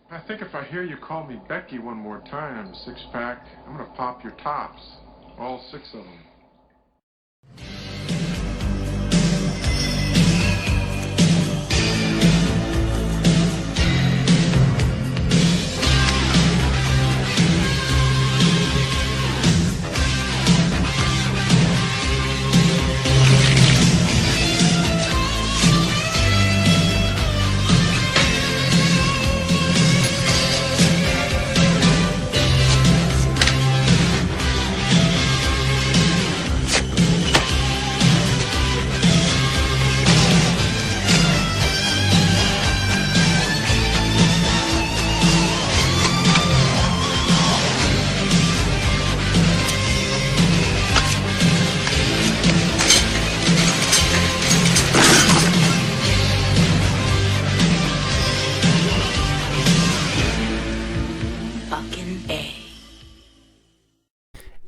I think if I hear you call me Becky one more time, six-pack, I'm gonna pop your tops. All six of them.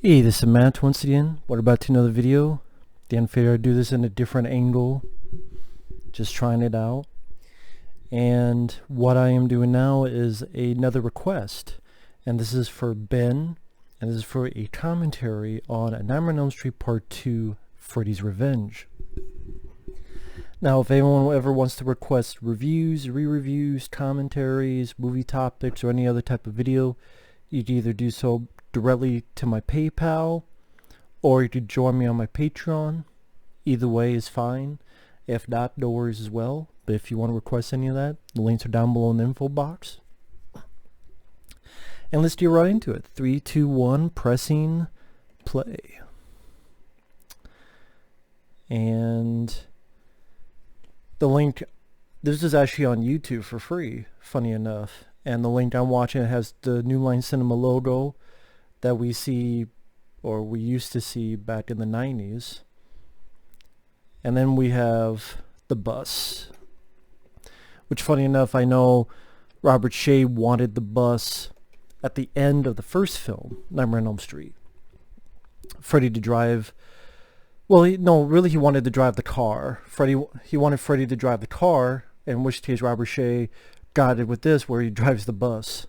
Hey, this is Matt once again. What about to another video? Then figured I'd do this in a different angle. Just trying it out. And what I am doing now is another request. And this is for Ben. And this is for a commentary on Nightmare on Elm Street Part 2, Freddy's Revenge. Now, if anyone ever wants to request reviews, re-reviews, commentaries, movie topics, or any other type of video, you can either do so directly to my PayPal, or you could join me on my Patreon. Either way is fine. If not, no worries as well. But if you want to request any of that, the links are down below in the info box. And let's get right into it. 3, 2, 1, pressing play. And the link, this is actually on YouTube for free, funny enough. And the link I'm watching has the New Line Cinema logo that we see, or we used to see back in the 90s. And then we have the bus, which funny enough, I know Robert Shea wanted the bus at the end of the first film, Nightmare on Elm Street. Freddy to drive, well, really he wanted to drive the car. He wanted Freddy to drive the car, in which case Robert Shea got it with this, where he drives the bus.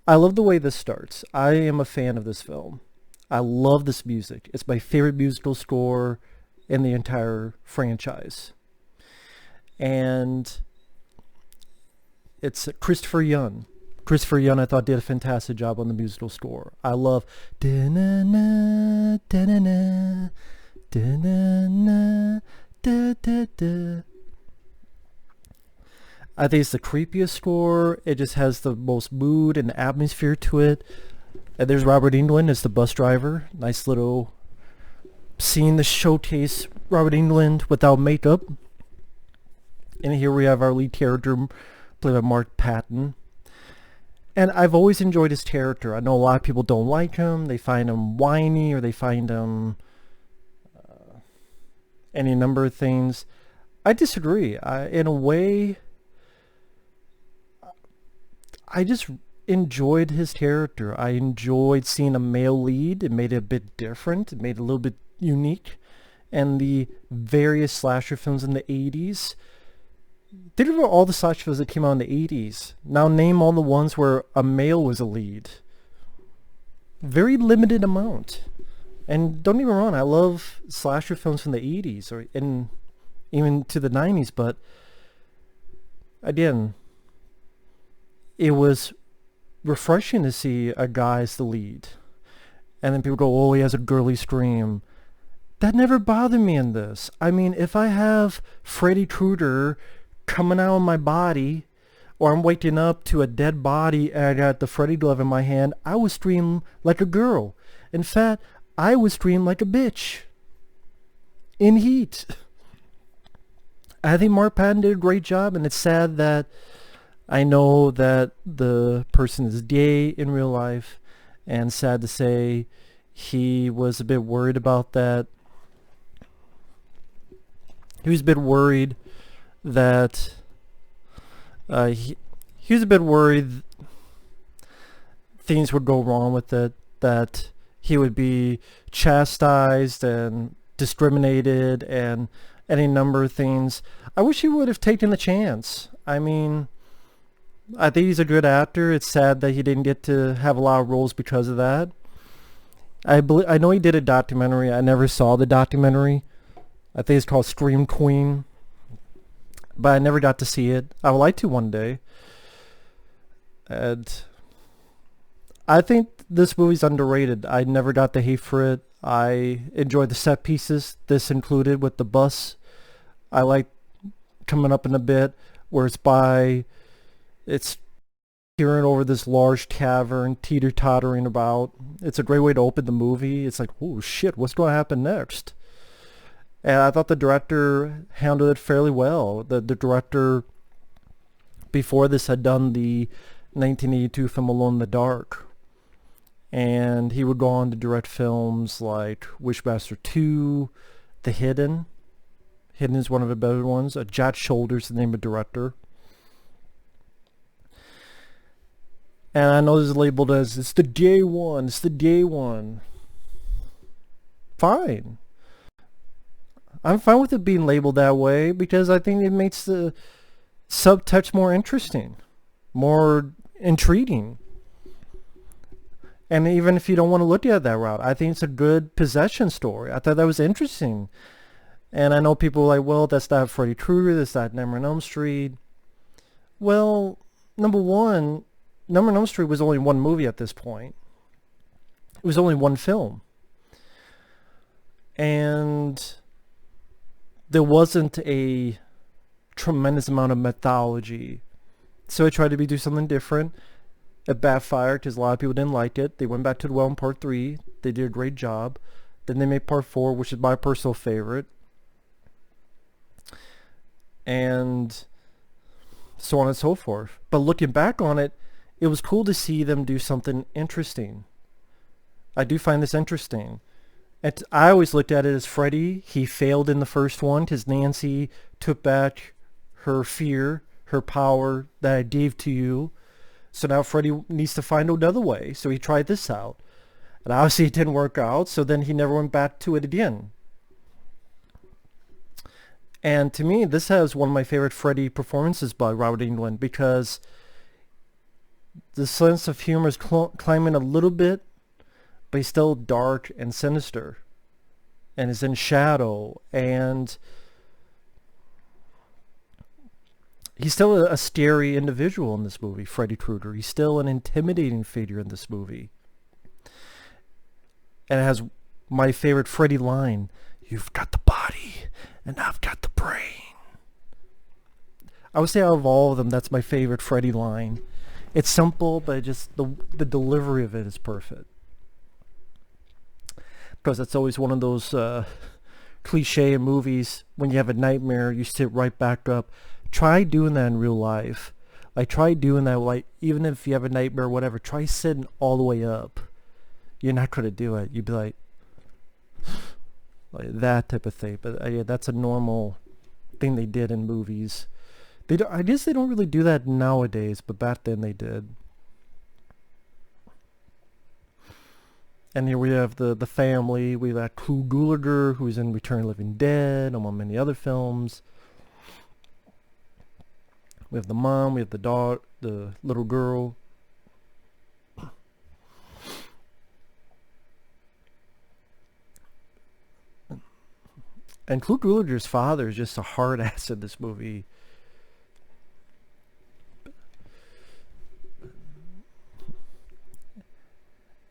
I love the way this starts. I am a fan of this film. I love this music. It's my favorite musical score in the entire franchise. And it's Christopher Young. Christopher Young, I thought, did a fantastic job on the musical score. I love da-na-na, da-na-na, da-na-na, da-da-da. I think it's the creepiest score. It just has the most mood and atmosphere to it. And there's Robert Englund as the bus driver. Nice little scene to showcase Robert Englund without makeup. And here we have our lead character played by Mark Patton. And I've always enjoyed his character. I know a lot of people don't like him. They find him whiny, or they find him any number of things. I disagree. In a way, I just enjoyed his character. I enjoyed seeing a male lead. It made it a bit different. It made it a little bit unique. And the various slasher films in the 80s. Think about all the slasher films that came out in the 80s. Now name all the ones where a male was a lead. Very limited amount. And don't get me wrong, I love slasher films from the 80s, or even to the 90s, but again, it was refreshing to see a guy as the lead. And then people go, oh, he has a girly scream. That never bothered me in this. I mean, if I have Freddy Krueger coming out of my body, or I'm waking up to a dead body and I got the Freddy glove in my hand, I would scream like a girl. In fact, I would scream like a bitch. In heat. I think Mark Patton did a great job, and it's sad that I know that the person is gay in real life, and sad to say he was a bit worried about that. He was a bit worried that he was a bit worried things would go wrong with it, that he would be chastised and discriminated and any number of things. I wish he would have taken the chance. I mean, I think he's a good actor. It's sad that he didn't get to have a lot of roles because of that. I know he did a documentary. I never saw the documentary. I think it's called Scream Queen, but I never got to see it. I would like to one day. And I think this movie's underrated. I never got the hate for it. I enjoyed the set pieces, this included, with the bus. I like coming up in a bit where it's peering over this large cavern, teeter-tottering about. It's a great way to open the movie. It's like, oh shit, what's going to happen next? And I thought the director handled it fairly well. The director before this had done the 1982 film Alone in the Dark. And he would go on to direct films like Wishmaster 2, The Hidden. Hidden is one of the better ones. Jack Sholder is the name of the director. And I know this is labeled as, it's the gay one, it's the gay one. Fine. I'm fine with it being labeled that way because I think it makes the subtext more interesting, more intriguing. And even if you don't want to look at it that route, I think it's a good possession story. I thought that was interesting. And I know people are like, well, that's not Freddy Krueger, that's not Nightmare on Elm Street. Well, number one, Nightmare on Elm Street was only one movie at this point. It was only one film. And there wasn't a tremendous amount of mythology. So I tried to do something different. It backfired because a lot of people didn't like it. They went back to the well in part 3. They did a great job. Then they made part 4, which is my personal favorite. And so on and so forth. But looking back on it, it was cool to see them do something interesting. I do find this interesting. I always looked at it as Freddy. He failed in the first one because Nancy took back her fear, her power that I gave to you. So now Freddy needs to find another way. So he tried this out. And obviously it didn't work out. So then he never went back to it again. And to me, this has one of my favorite Freddy performances by Robert Englund because the sense of humor is climbing a little bit, but he's still dark and sinister. And is in shadow. And he's still a scary individual in this movie, Freddy Krueger. He's still an intimidating figure in this movie. And it has my favorite Freddy line, "You've got the body, and I've got the brain." I would say out of all of them, that's my favorite Freddy line. It's simple, but just the delivery of it is perfect. Because it's always one of those cliche in movies, when you have a nightmare, you sit right back up. Try doing that in real life. Like, try doing that, like, even if you have a nightmare or whatever, try sitting all the way up. You're not going to do it. You'd be like that type of thing. But yeah, that's a normal thing they did in movies. I guess they don't really do that nowadays, but back then they did. And here we have the family. We have Clu Gulager, who's in Return of the Living Dead, among many other films. We have the mom, we have the dog, the little girl. And Clu Gulager's father is just a hard ass in this movie.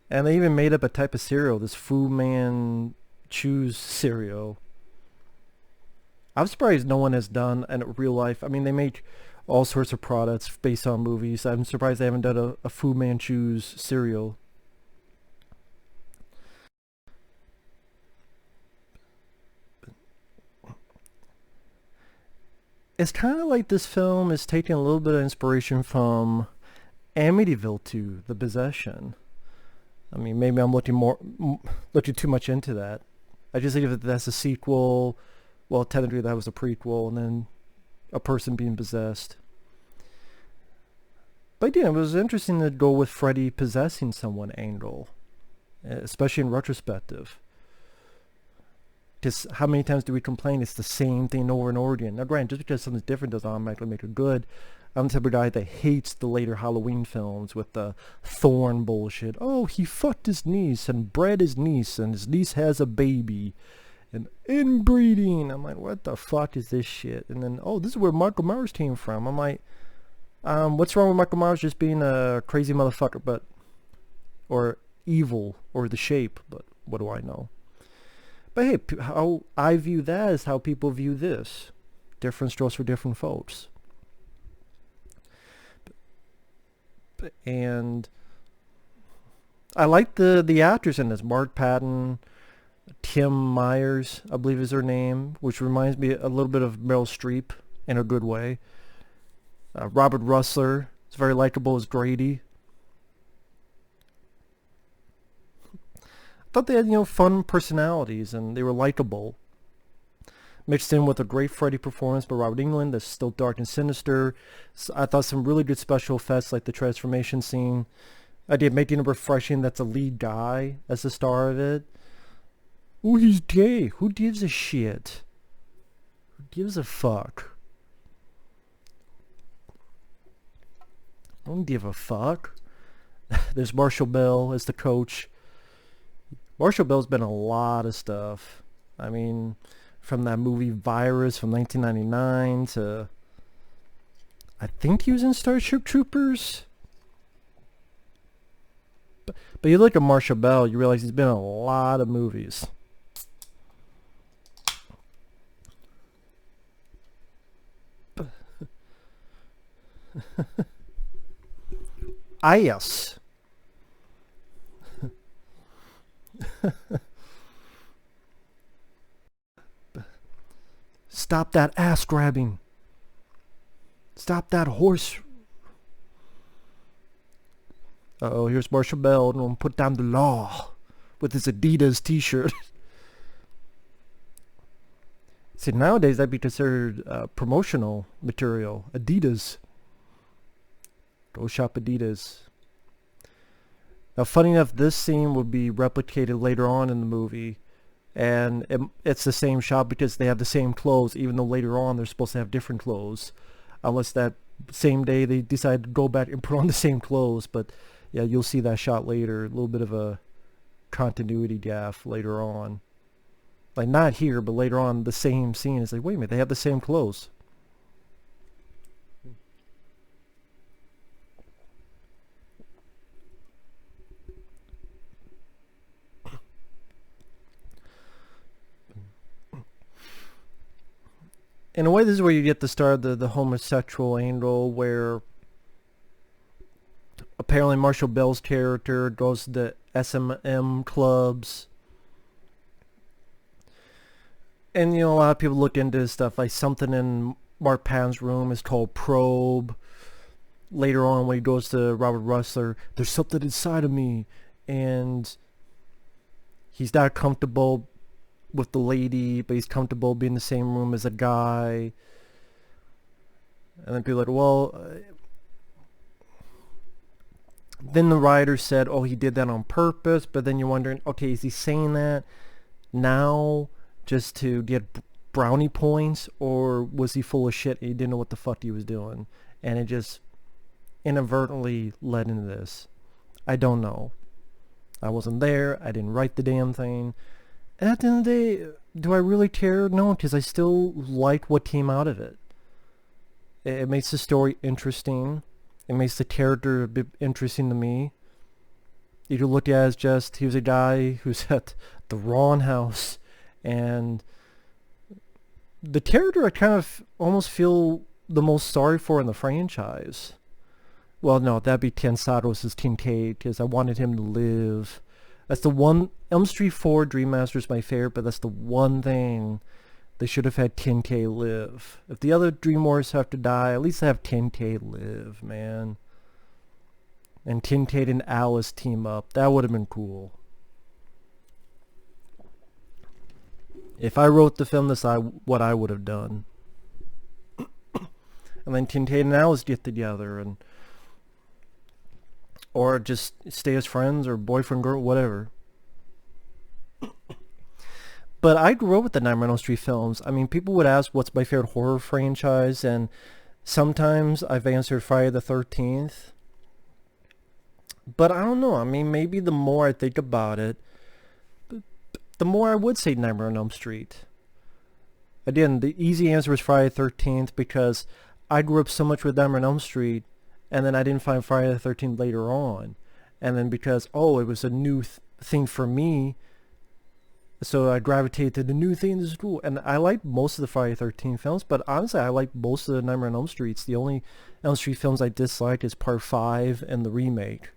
And they even made up a type of cereal, this Fu Manchu's cereal. I'm surprised no one has done in real life. I mean, they make all sorts of products based on movies. I'm surprised they haven't done a Fu Manchu's cereal. It's kind of like this film is taking a little bit of inspiration from Amityville 2, The Possession. I mean, maybe I'm looking too much into that. I just think that that's a sequel. Well, technically that was a prequel, and then a person being possessed. But yeah, it was interesting to go with Freddy possessing someone angle, especially in retrospective. Just how many times do we complain it's the same thing over and over again? Now granted, just because something's different doesn't automatically make it good. I'm the type of guy that hates the later Halloween films with the Thorn bullshit. Oh, he fucked his niece and bred his niece and his niece has a baby. And inbreeding. I'm like, what the fuck is this shit? And then, oh, this is where Michael Myers came from. I'm like, what's wrong with Michael Myers just being a crazy motherfucker, but, or evil, or the shape, but what do I know? But hey, how I view that is how people view this. Different strokes for different folks. And I like the actors in this. Mark Patton, Tim Myers, I believe is her name, which reminds me a little bit of Meryl Streep in a good way. Robert Rusler is very likable as Grady. I thought they had, fun personalities and they were likable. Mixed in with a great Freddy performance by Robert Englund that's still dark and sinister. So I thought some really good special effects like the transformation scene. I did make it refreshing that's a lead guy as the star of it. Ooh, he's gay. Who gives a shit? Who gives a fuck? I don't give a fuck. There's Marshall Bell as the coach. Marshall Bell's been in a lot of stuff. I mean, from that movie Virus from 1999 to... I think he was in Starship Troopers. But you look at Marshall Bell, you realize he's been in a lot of movies. Yes. Stop that ass grabbing. Stop that horse. Uh-oh, here's Marshall Bell and put down the law with his Adidas t-shirt. See, nowadays that'd be considered promotional material. Adidas. Go shop Adidas. Now, funny enough, this scene will be replicated later on in the movie. And it's the same shop because they have the same clothes, even though later on they're supposed to have different clothes. Unless that same day they decide to go back and put on the same clothes. But yeah, you'll see that shot later. A little bit of a continuity gaffe later on. Like, not here, but later on, the same scene. It's like, wait a minute, they have the same clothes. In a way, this is where you get the start of the homosexual angle, where apparently Marshall Bell's character goes to the S&M clubs. And, a lot of people look into this stuff, like something in Mark Patton's room is called Probe. Later on, when he goes to Robert Rusler, there's something inside of me. And he's not comfortable with the lady, but he's comfortable being in the same room as a guy. And then people are like, well... Then the writer said, oh, he did that on purpose. But then you're wondering, okay, is he saying that now just to get brownie points, or was he full of shit and he didn't know what the fuck he was doing, and it just inadvertently led into this? I don't know. I wasn't there. I didn't write the damn thing. And at the end of the day, do I really care? No, because I still like what came out of it. It makes the story interesting. It makes the character a bit interesting to me. You can look at it as just, he was a guy who's at the wrong house. And the character I kind of almost feel the most sorry for in the franchise. Well, no, that'd be Ken Satos as Kincaid, because I wanted him to live. That's the one... Elm Street 4 Dream Master is my favorite, but that's the one thing they should have had Kincaid live. If the other Dream Warriors have to die, at least have Kincaid live, man. And Kincaid and Alice team up. That would have been cool. If I wrote the film, that's what I would have done. And then Kincaid and Alice get together, and or just stay as friends or boyfriend, girl, whatever. But I grew up with the Nightmare on Elm Street films. I mean, people would ask what's my favorite horror franchise, and sometimes I've answered Friday the 13th. But I don't know. I mean, maybe the more I think about it, the more I would say Nightmare on Elm Street. Again, the easy answer is Friday the 13th because I grew up so much with Nightmare on Elm Street, and then I didn't find Friday the 13th later on. And then because, oh, it was a new thing for me, so I gravitated to the new thing. This is cool. And I like most of the Friday the 13th films, but honestly, I like most of the Nightmare on Elm Streets. The only Elm Street films I dislike is Part 5 and the remake.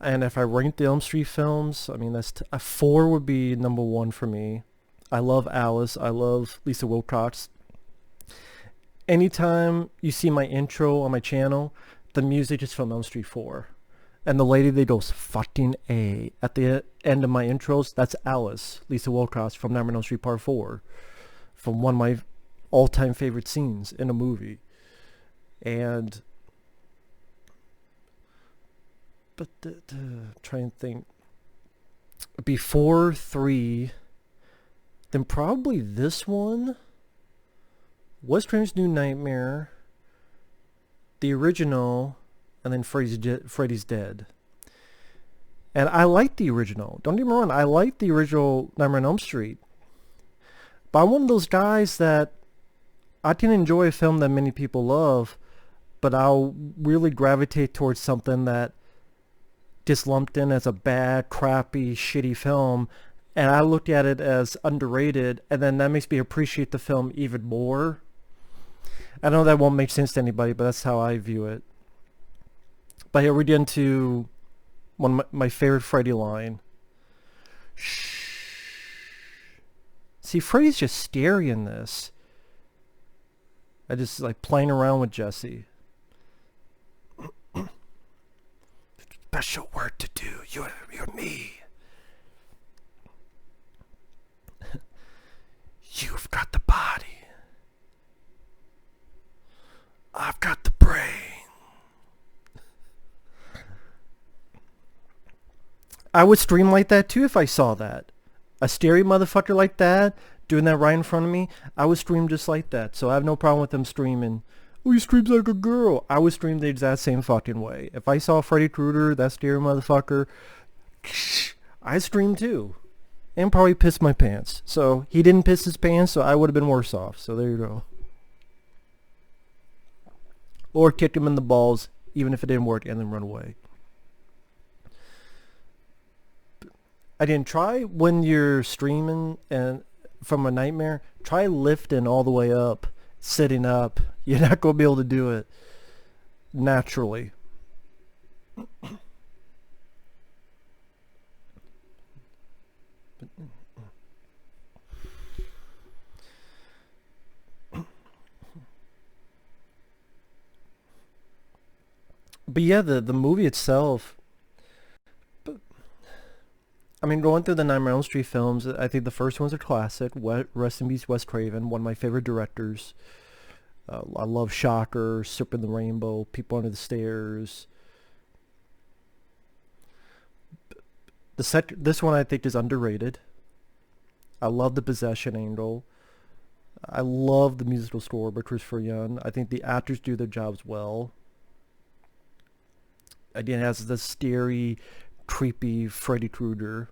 And if I rank the Elm Street films, I mean, that's 4 would be number 1 for me. I love Alice. I love Lisa Wilcox. Anytime you see my intro on my channel, the music is from Elm Street 4. And the lady that goes, fucking A, at the end of my intros, that's Alice, Lisa Wilcox from Nightmare on Elm Street Part 4. From one of my all-time favorite scenes in a movie. And... but trying to think, before 3, then probably this one, Wes Craven's New Nightmare, the original, and then Freddy's Dead. And I like the original. Don't get me wrong, I like the original Nightmare on Elm Street. But I'm one of those guys that I can enjoy a film that many people love, but I'll really gravitate towards something that just lumped in as a bad, crappy, shitty film, and I looked at it as underrated, and then that makes me appreciate the film even more. I know that won't make sense to anybody, but that's how I view it. But here we get into one of my favorite Freddy line. Shh. See, Freddy's just scary in this. I just like playing around with Jesse. Special work to do, you're me. You've got the body. I've got the brain. I would stream like that too if I saw that. A scary motherfucker like that, doing that right in front of me, I would stream just like that. So I have no problem with them streaming. Oh, he screams like a girl. I would stream the exact same fucking way. If I saw Freddy Krueger, that scary motherfucker, I'd stream too. And probably piss my pants. So he didn't piss his pants, so I would have been worse off. So there you go. Or kick him in the balls, even if it didn't work, and then run away. Again, try when you're streaming and from a nightmare, try lifting all the way up, sitting up. You're not going to be able to do it naturally. But yeah, the movie itself, I mean, going through the Nightmare on Elm Street films, I think the first one's a classic. Rest in peace, Wes Craven, one of my favorite directors. I love Shocker, Serpent and the Rainbow, People Under the Stairs. This one I think is underrated. I love the possession angle. I love the musical score by Christopher Young. I think the actors do their jobs well. Again, it has the scary, creepy Freddy Krueger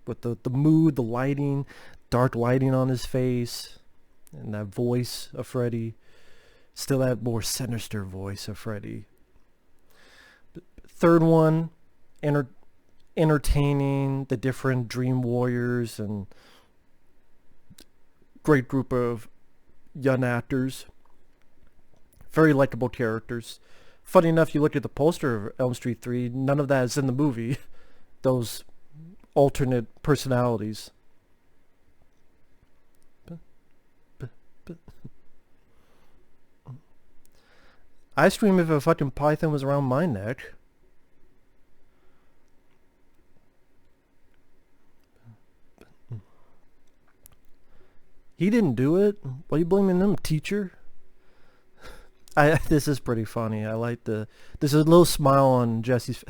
with the mood, the lighting, dark lighting on his face, and that voice of Freddy. Still that more sinister voice of Freddy. Third one, entertaining, the different Dream Warriors and great group of young actors. Very likable characters. Funny enough, you look at the poster of Elm Street 3, none of that is in the movie. Those alternate personalities. I scream if a fucking python was around my neck. He didn't do it. Why are you blaming him, teacher? This is pretty funny. I like there's a little smile on Jesse's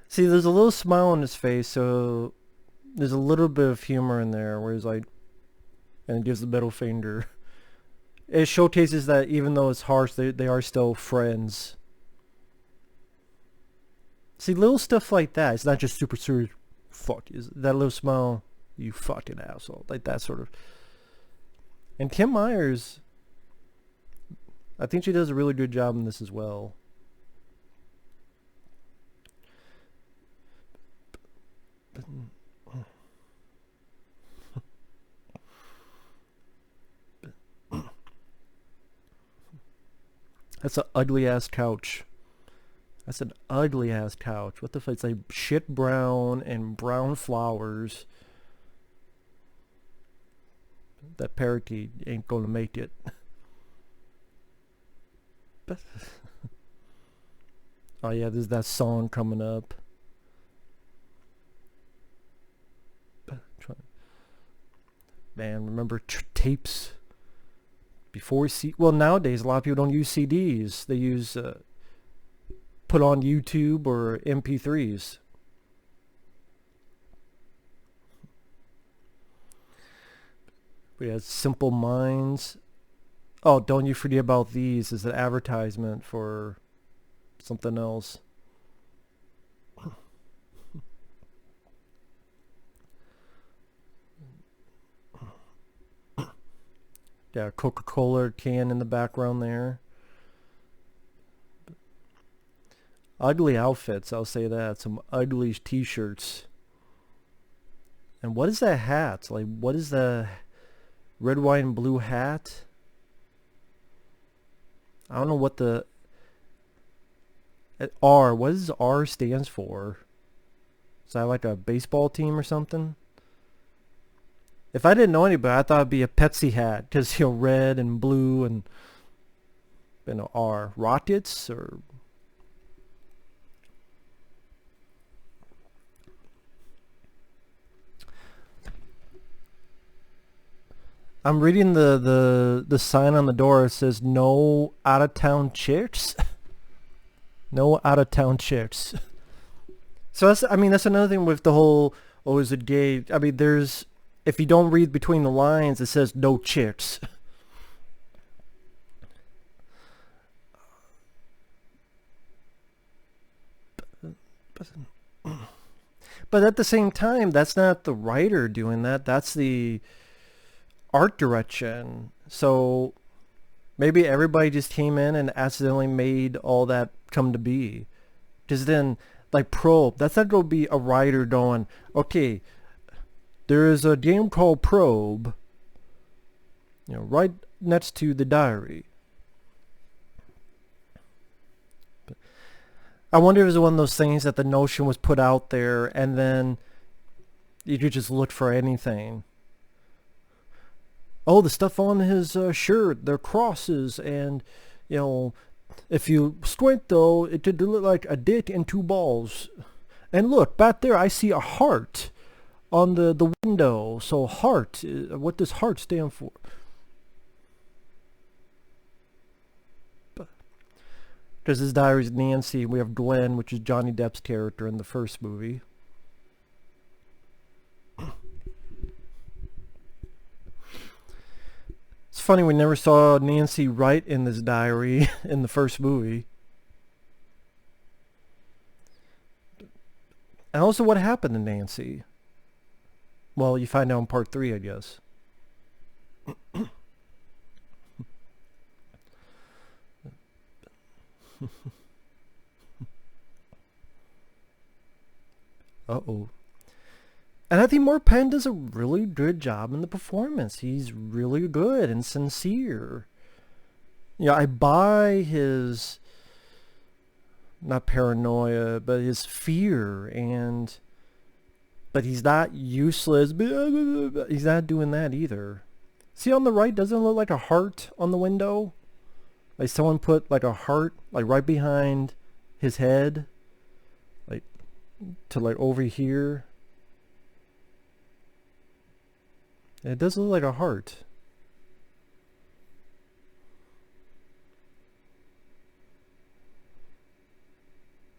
See, there's a little smile on his face, so there's a little bit of humor in there where he's like, and gives the middle finger. It showcases that even though it's harsh, they are still friends. See, little stuff like that. It's not just super serious. Fuck, is that little smile? You fucking asshole. Like that sort of. And Kim Myers, I think she does a really good job in this as well. That's an ugly ass couch. That's an ugly ass couch. What the fuck? It's like shit brown and brown flowers. That parakeet ain't gonna make it. Oh yeah, there's that song coming up. Man, remember tapes? Before well, nowadays a lot of people don't use CDs. They use put on YouTube or MP3s. We had Simple Minds. Oh, don't you forget about these. Is an advertisement for something else. Yeah, Coca-Cola can in the background there. Ugly outfits, I'll say that. Some ugly t-shirts. And what is that hat? Like, what is the red, white, and blue hat? I don't know what the R. What does R stands for? Is that like a baseball team or something? If I didn't know anybody, I thought it'd be a Pepsi hat, because, you know, red and blue and, you know, R. Rockets or... I'm reading the sign on the door. It says no out of town chicks. No out of town chicks. So that's, I mean, that's another thing with the whole, oh, is it gay? I mean, there's, if you don't read between the lines, it says no chicks. But at the same time, that's not the writer doing that. That's the art direction. So maybe everybody just came in and accidentally made all that come to be. Because then, like Probe, that's not going to be a writer going, okay, there is a game called Probe, you know, right next to the diary. But I wonder if it was one of those things that the notion was put out there and then you could just look for anything. Oh, the stuff on his shirt, they're crosses, and, you know, if you squint though, it could look like a dick and two balls. And look, back there I see a heart on the window. So heart, what does heart stand for? Because his diary's Nancy, we have Glenn, which is Johnny Depp's character in the first movie. It's funny, we never saw Nancy write in this diary in the first movie. And also, what happened to Nancy? Well, you find out in part 3, I guess. Uh-oh. And I think Mark Patton does a really good job in the performance. He's really good and sincere. You know, I buy his, not paranoia, but his fear, and, but he's not useless. He's not doing that either. See on the right, doesn't it look like a heart on the window? Like someone put like a heart like right behind his head, like to like over here. It does look like a heart.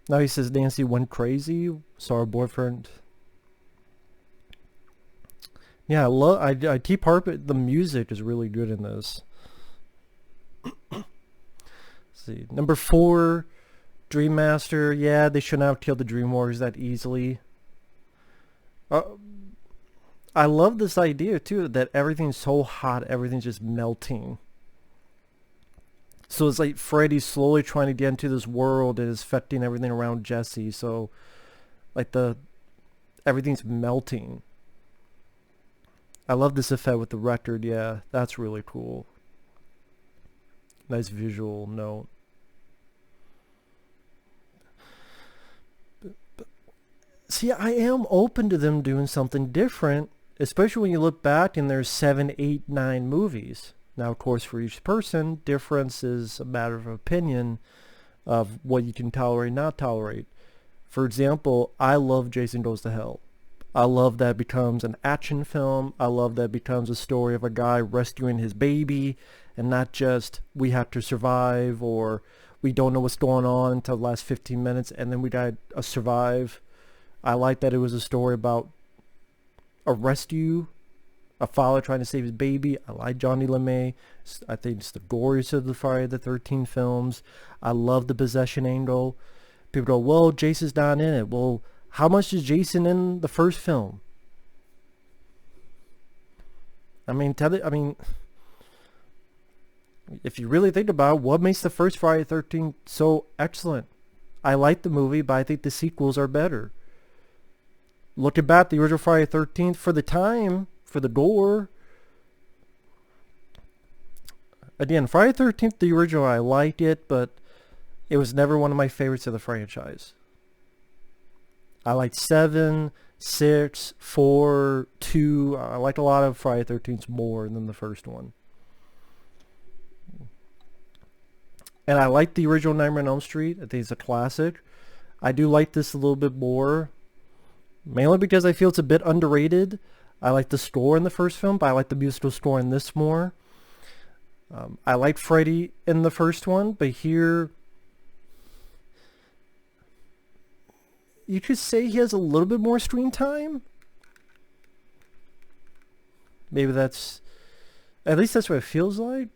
Now he says Nancy went crazy, saw her boyfriend. Yeah, I keep harping. The music is really good in this. Let's see, number 4, Dream Master. Yeah, they should not have killed the Dream Warriors that easily. I love this idea too, that everything's so hot, everything's just melting. So it's like Freddy's slowly trying to get into this world and is affecting everything around Jesse. So like everything's melting. I love this effect with the record. Yeah, that's really cool. Nice visual note. See, I am open to them doing something different, especially when you look back and there's 7, 8, 9 movies. Now, of course, for each person, difference is a matter of opinion of what you can tolerate, not tolerate. For example, I love Jason Goes to Hell. I love that it becomes an action film. I love that it becomes a story of a guy rescuing his baby and not just we have to survive or we don't know what's going on until the last 15 minutes and then we gotta survive. I like that it was a story about a rescue, a father trying to save his baby. I like Johnny LeMay. I think it's the goriest of the Friday the 13th films. I love the possession angle. People go, well, Jason's not in it. Well, how much is Jason in the first film? I mean, if you really think about it, what makes the first Friday the 13th so excellent? I like the movie, but I think the sequels are better. Looking back, the original Friday the 13th, for the time, for the gore. Again, Friday the 13th, the original, I liked it, but it was never one of my favorites of the franchise. I liked 7, 6, 4, 2. I liked a lot of Friday the 13th more than the first one. And I like the original Nightmare on Elm Street. I think it's a classic. I do like this a little bit more, mainly because I feel it's a bit underrated. I like the score in the first film, but I like the musical score in this more. I like Freddy in the first one, but here you could say he has a little bit more screen time. Maybe that's, at least that's what it feels like.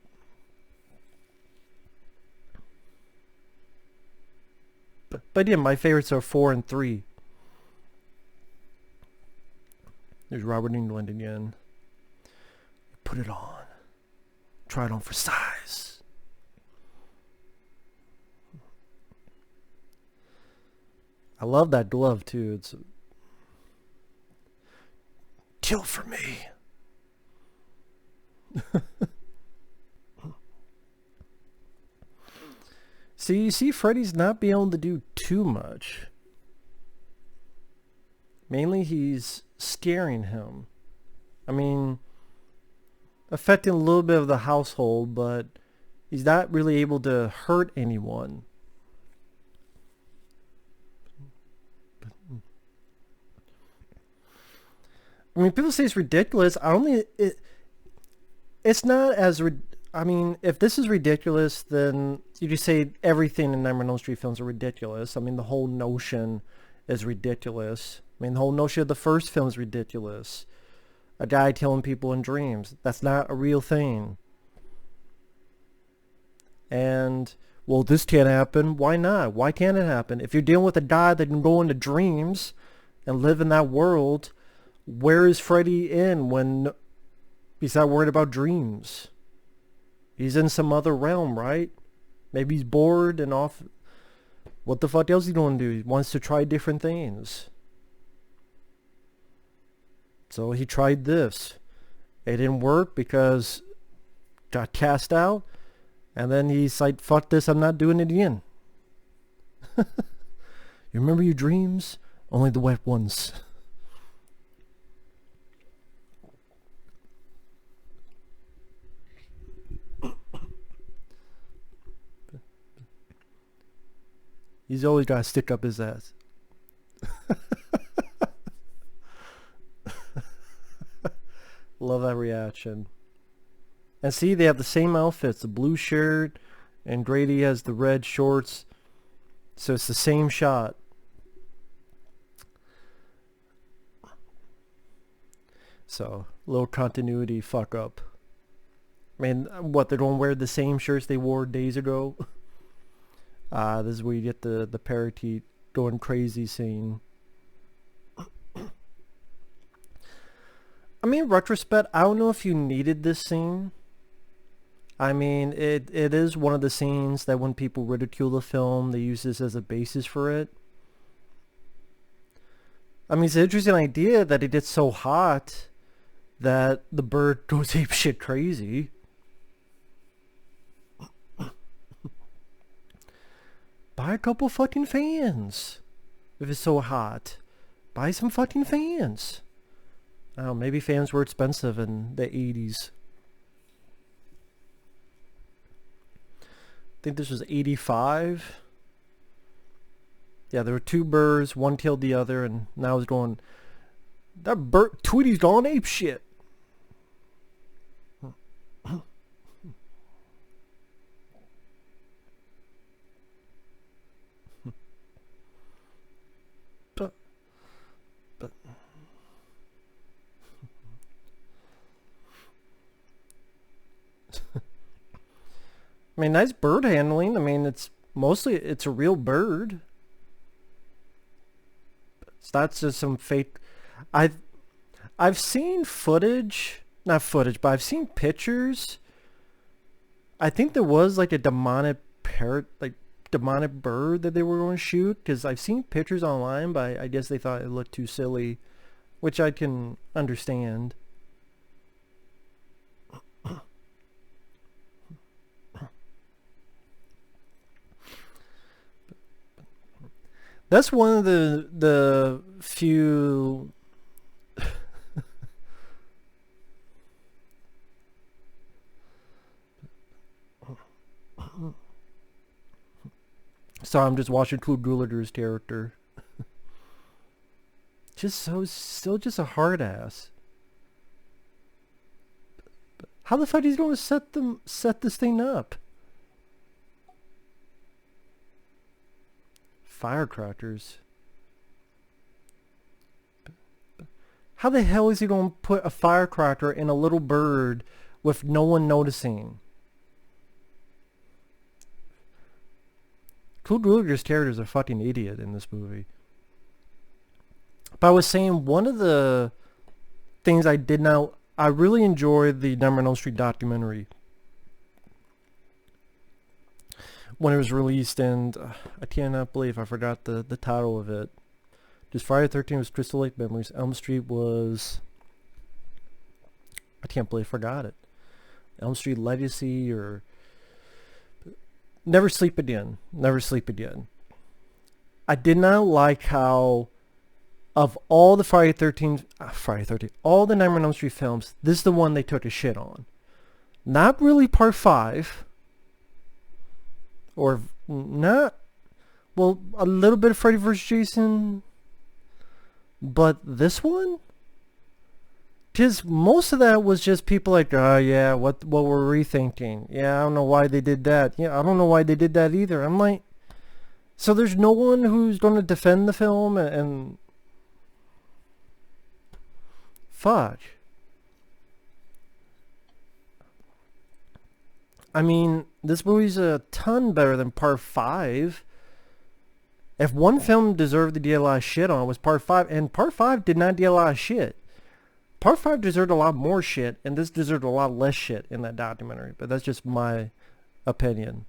But yeah, my favorites are 4 and 3. There's Robert Englund again. Put it on. Try it on for size. I love that glove too. It's kill for me. See, you see Freddy's not being able to do too much. Mainly he's scaring him. I mean, affecting a little bit of the household, but he's not really able to hurt anyone. I mean, people say it's ridiculous. It's not as I mean, if this is ridiculous, then you just say everything in Nightmare on Elm Street films are ridiculous. I mean, the whole notion is ridiculous. I mean, the whole notion of the first film is ridiculous. A guy killing people in dreams. That's not a real thing. And, well, this can't happen. Why not? Why can't it happen? If you're dealing with a guy that can go into dreams and live in that world, where is Freddy in when he's not worried about dreams? He's in some other realm, right? Maybe he's bored and off. What the fuck else is he going to do? He wants to try different things. So he tried this. It didn't work because got cast out. And then he's like, fuck this, I'm not doing it again. You remember your dreams? Only the wet ones. He's always got to stick up his ass. Love that reaction. And see, they have the same outfits. The blue shirt, and Grady has the red shorts. So it's the same shot. So, little continuity fuck up. I mean, what, they don't wear the same shirts they wore days ago? This is where you get the parakeet going crazy scene. I mean, in retrospect, I don't know if you needed this scene. I mean, it is one of the scenes that when people ridicule the film, they use this as a basis for it. I mean, it's an interesting idea that it gets so hot that the bird goes ape shit crazy. Buy a couple fucking fans. If it's so hot, buy some fucking fans. I don't know, maybe fans were expensive in the 80s. I think this was 85. Yeah, there were two birds, one killed the other, and now it's going, that bird, Tweety's gone ape shit. But I mean, nice bird handling. I mean, it's a real bird. So that's just some fake. I've seen footage, not footage, but I've seen pictures. I think there was like a demonic parrot, like demonic bird that they were going to shoot, because I've seen pictures online, but I guess they thought it looked too silly, which I can understand. That's one of the few sorry, I'm just watching Clue Gulager's character. Still just a hard ass. How the fuck is he going to set this thing up? Firecrackers. How the hell is he going to put a firecracker in a little bird with no one noticing? Clue Gulager's character is a fucking idiot in this movie. But I was saying, one of the things I really enjoyed the Nightmare on Elm Street documentary when it was released, and I cannot believe I forgot the title of it. Just Friday the 13th was Crystal Lake Memories. Elm Street was, I can't believe I forgot it. Elm Street Legacy, or Never Sleep Again. Never Sleep Again. I did not like how, of all the Friday the 13th, all the Nightmare on Elm Street films, this is the one they took a shit on. Not really part 5. Or not, well, a little bit of Freddy vs. Jason, but this one, because most of that was just people like, oh yeah, what we're rethinking. Yeah, I don't know why they did that. Yeah, I don't know why they did that either. I'm like, so there's no one who's going to defend the film, and fuck. I mean, this movie's a ton better than part 5. If one film deserved to get a lot of shit on, it was part 5, and part 5 did not get a lot of shit. Part 5 deserved a lot more shit, and this deserved a lot less shit in that documentary, but that's just my opinion.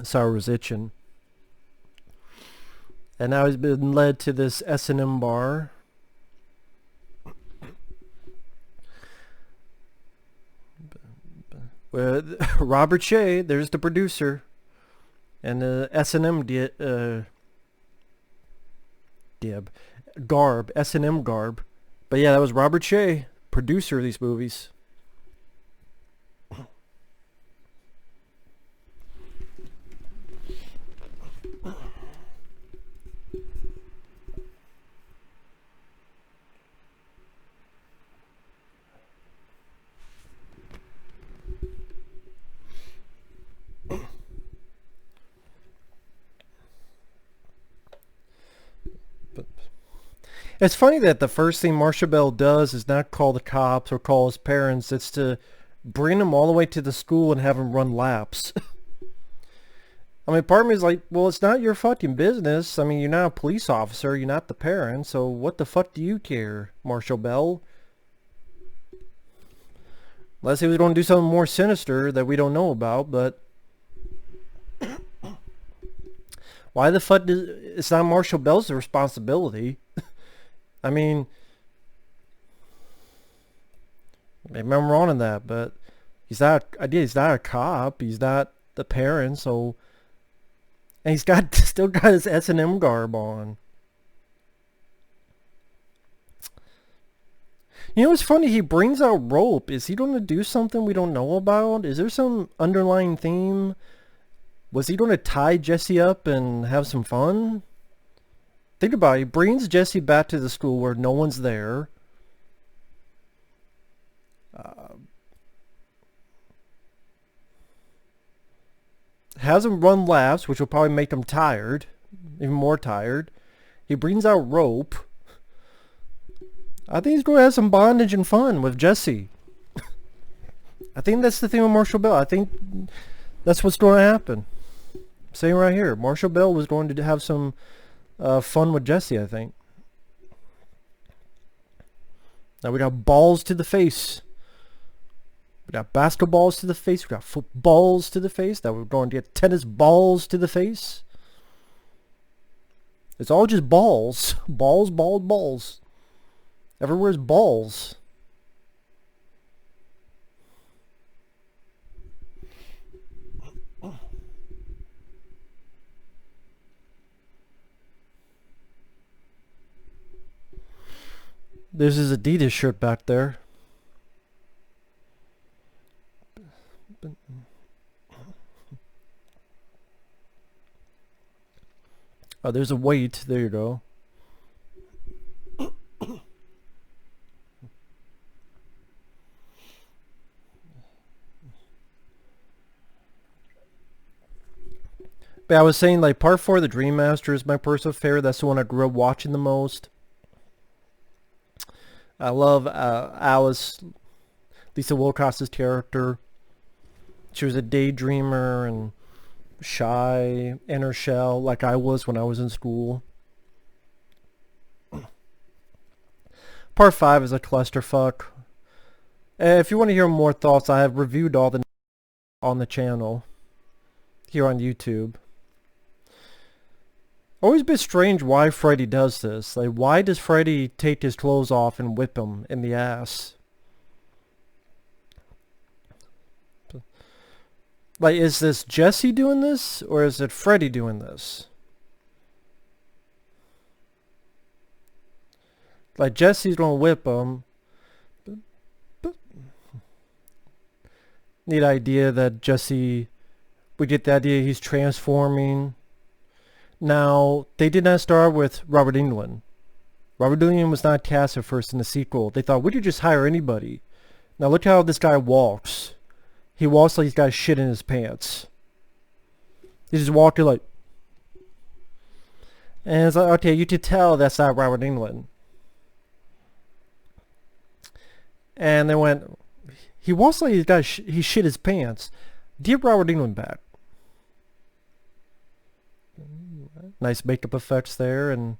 Sorry, I was itching. And now he's been led to this S&M bar. Robert Shea, there's the producer. And S&M garb, S&M garb. But yeah, that was Robert Shea, producer of these movies. It's funny that the first thing Marcia Bell does is not call the cops or call his parents. It's to bring him all the way to the school and have him run laps. I mean, part of me is like, well, it's not your fucking business. I mean, you're not a police officer. You're not the parent. So what the fuck do you care, Marshall Bell? Unless he was going to do something more sinister that we don't know about, but... Why the fuck does... It's not Marshall Bell's responsibility. I mean... Maybe I'm wrong in that, but... He's not a cop. He's not the parent, so... And he's still got his S&M garb on. You know, it's funny, he brings out rope. Is he going to do something we don't know about? Is there some underlying theme? Was he going to tie Jesse up and have some fun? Think about it. He brings Jesse back to the school where no one's there. Has him run laps, which will probably make them tired. Even more tired. He brings out rope. I think he's going to have some bondage and fun with Jesse. I think that's the thing with Marshall Bell. I think that's what's going to happen. I'm saying right here. Marshall Bell was going to have some fun with Jesse, I think. Now we got balls to the face. We got basketballs to the face. We got footballs to the face. Now we're going to get tennis balls to the face. It's all just balls. Balls, balls, balls. Everywhere's balls. There's his Adidas shirt back there. Oh, there's a weight. There you go. But I was saying, like, part 4 of the Dream Master is my personal favorite. That's the one I grew up watching the most. I love Alice, Lisa Wilcox's character. She was a daydreamer and shy, in her shell, like I was when I was in school. Part 5 is a clusterfuck. If you want to hear more thoughts, I have reviewed all the on the channel here on YouTube. Always been strange why Freddy does this. Like, why does Freddy take his clothes off and whip him in the ass? Like, is this Jesse doing this, or is it Freddy doing this? Like, Jesse's gonna whip him. Neat idea that Jesse... We get the idea he's transforming. Now, they did not start with Robert Englund. Robert Englund was not cast at first in the sequel. They thought, we could just hire anybody. Now look how this guy walks. He walks like he's got shit in his pants. He's just walking like... And it's like, okay, you could tell that's not Robert Englund. And they went, he walks like he shit his pants. Give Robert Englund back. Nice makeup effects there, and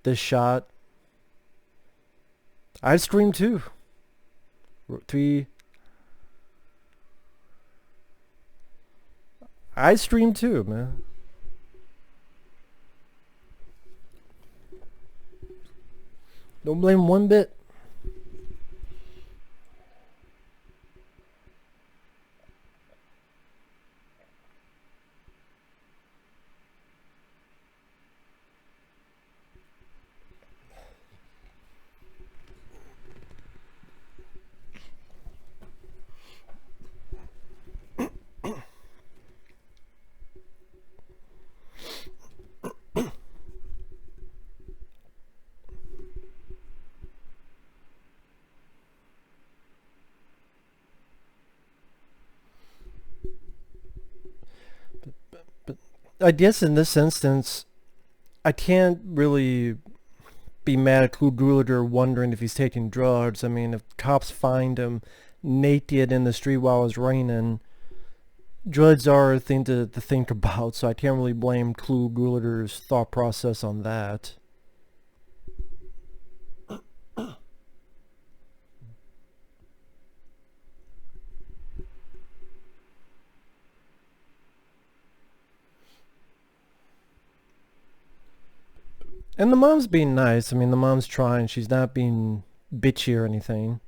this shot. I Scream 2. 3. I Scream 2, man. Don't blame him one bit. I guess in this instance, I can't really be mad at Clu Gulager wondering if he's taking drugs. I mean, if cops find him naked in the street while it's raining, drugs are a thing to think about, so I can't really blame Clu Gulager's thought process on that. And the mom's being nice. I mean, the mom's trying. She's not being bitchy or anything.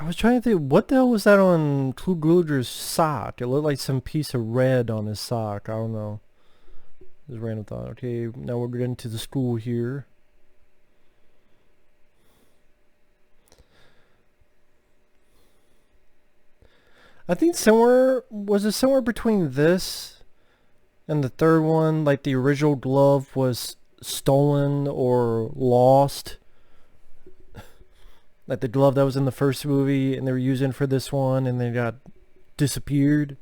I was trying to think, what the hell was that on Clu Gulager's sock? It looked like some piece of red on his sock. I don't know. Just random thought. Okay, now we're getting to the school here. I think was it somewhere between this and the third one? Like the original glove was stolen or lost. Like the glove that was in the first movie and they were using for this one and they got disappeared.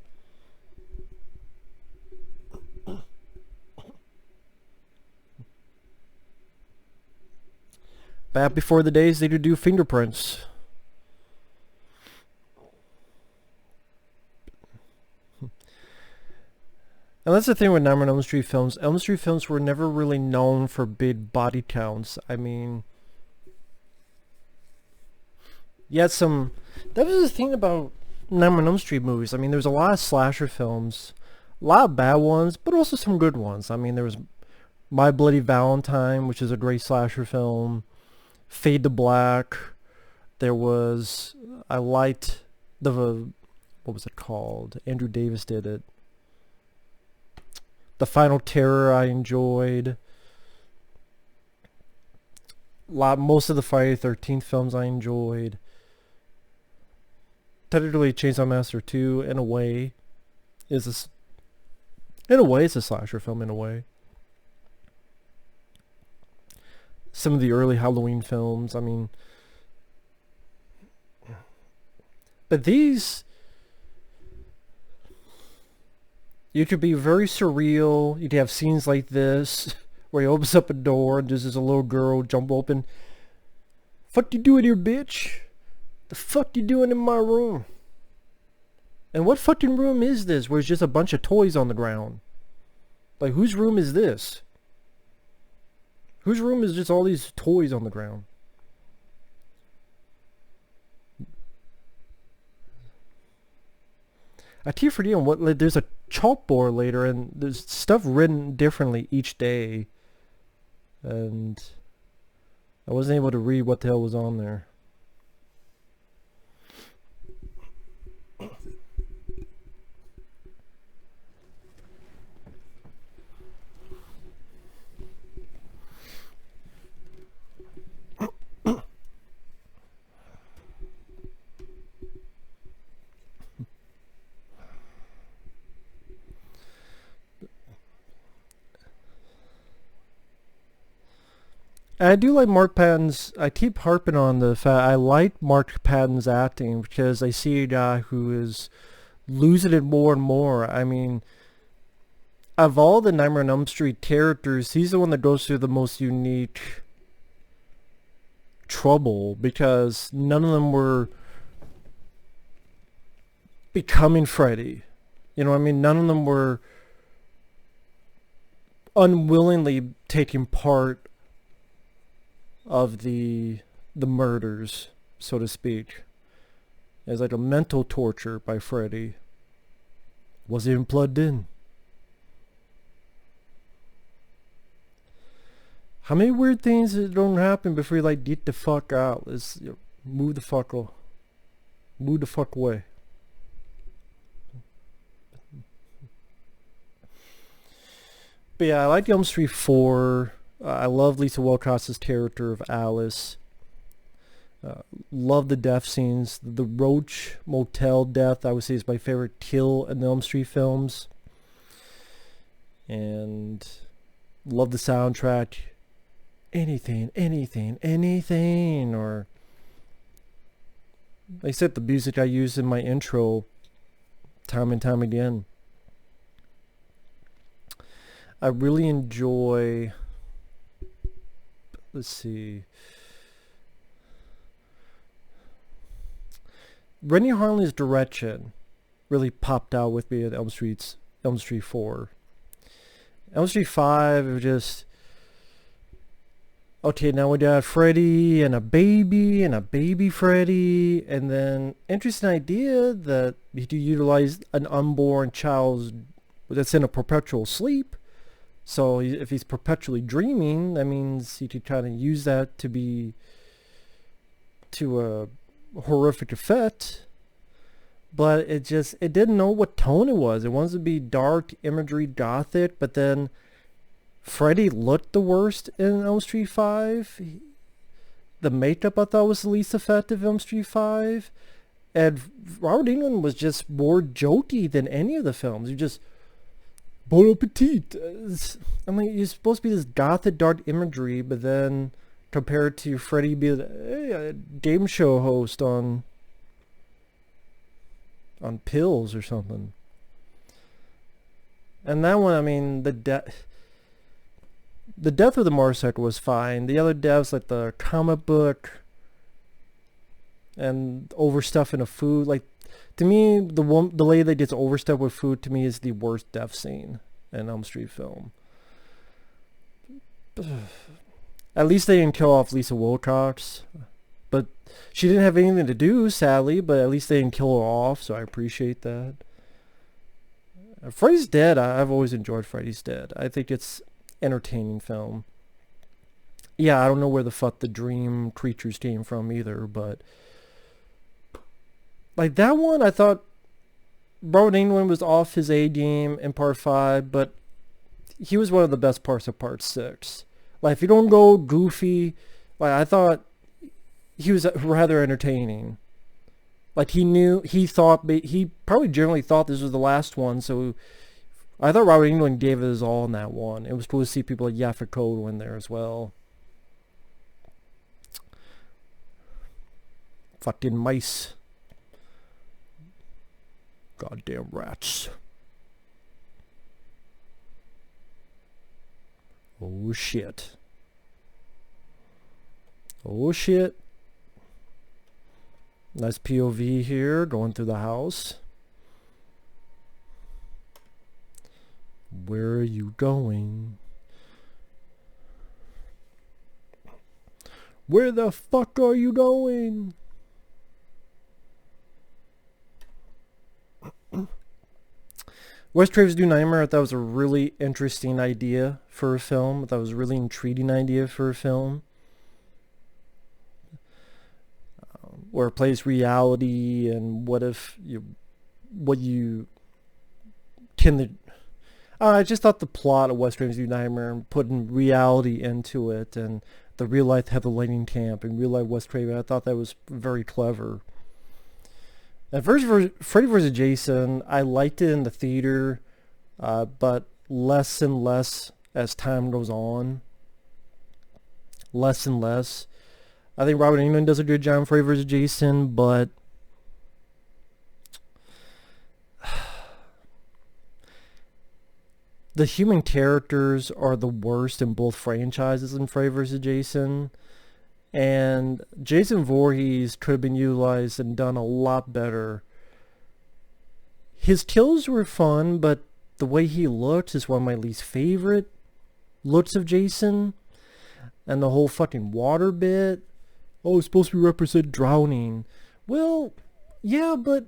Back before the days they could do fingerprints. And that's the thing with Nightmare on Elm Street films. Elm Street films were never really known for big body counts. I mean, that was the thing about Nightmare on Elm Street movies. I mean, there's a lot of slasher films, a lot of bad ones, but also some good ones. I mean, there was My Bloody Valentine, which is a great slasher film. Fade to Black. There was, I liked what was it called? Andrew Davis did it. The Final Terror I enjoyed. Most of the Friday the 13th films I enjoyed. Technically Chainsaw Massacre 2 in a way it's a slasher film in a way. Some of the early Halloween films, I mean, but these, you could be very surreal. You could have scenes like this where he opens up a door and there's a little girl jump open. Fuck you doing here, bitch? The fuck you doing in my room? And what fucking room is this where it's just a bunch of toys on the ground? Like, whose room is this? Whose room is just all these toys on the ground? I keep forgetting what, like, there's a chalkboard later and there's stuff written differently each day. And I wasn't able to read what the hell was on there. I do like Mark Patton's, I keep harping on the fact I like Mark Patton's acting because I see a guy who is losing it more and more. I mean, of all the Nightmare on Elm Street characters, he's the one that goes through the most unique trouble because none of them were becoming Freddy. You know what I mean? None of them were unwillingly taking part of the murders, so to speak. It's like a mental torture by Freddy. Was even plugged in. How many weird things don't happen before you like get the fuck out? Let's move the fuck away. But yeah, I like Elm Street 4. I love Lisa Wilcox's character of Alice. Love the death scenes. The Roach Motel death, I would say, is my favorite kill in the Elm Street films. And love the soundtrack. Anything, anything, anything. Or, like I said, the music I use in my intro time and time again. I really enjoy, let's see, Rennie Harlin's direction really popped out with me at Elm Street 4. Elm Street 5, it was just, okay, now we got Freddy and a baby Freddy, and then interesting idea that you do utilize an unborn child that's in a perpetual sleep. So if he's perpetually dreaming, that means you could kind of use that to a horrific effect. But it didn't know what tone it was. It wanted to be dark imagery, gothic, but then Freddy looked the worst in Elm Street 5. The makeup I thought was the least effective in Elm Street 5. And Robert Englund was just more jokey than any of the films. You just, bon appetit. I mean, you're supposed to be this gothic dark imagery, but then compared to Freddy being a game show host on pills or something. And that one, I mean, the death of the motorcycle was fine. The other deaths, like the comic book and overstuffing of food, like, to me, the lady that gets overstuffed with food, to me, is the worst death scene in Elm Street film. At least they didn't kill off Lisa Wilcox. But she didn't have anything to do, sadly, but at least they didn't kill her off, so I appreciate that. Freddy's Dead, I've always enjoyed Freddy's Dead. I think it's entertaining film. Yeah, I don't know where the fuck the dream creatures came from either, but like that one, I thought Robert Englund was off his A game in part 5, but he was one of the best parts of part 6. Like, if you don't go goofy, like, I thought he was rather entertaining. Like, he probably generally thought this was the last one, so I thought Robert Englund gave it his all in that one. It was cool to see people like Yaphet Kotto in there as well. Fucking mice. Goddamn rats. Oh shit. Oh shit. Nice POV here, going through the house. Where are you going? Where the fuck are you going? Wes Craven's New Nightmare, I thought was a really interesting idea for a film. I thought it was a really intriguing idea for a film. Where it plays reality and what you can the I just thought the plot of Wes Craven's New Nightmare and putting reality into it, and the real life Heather Lighting Camp and real life Wes Craven, I thought that was very clever. And Freddy vs. Jason, I liked it in the theater, but less and less as time goes on. Less and less. I think Robert Englund does a good job in Freddy vs. Jason, but the human characters are the worst in both franchises in Freddy vs. Jason. And Jason Voorhees could have been utilized and done a lot better. His kills were fun, but the way he looked is one of my least favorite looks of Jason. And the whole fucking water bit. Oh, it's supposed to represent drowning. Well, yeah, but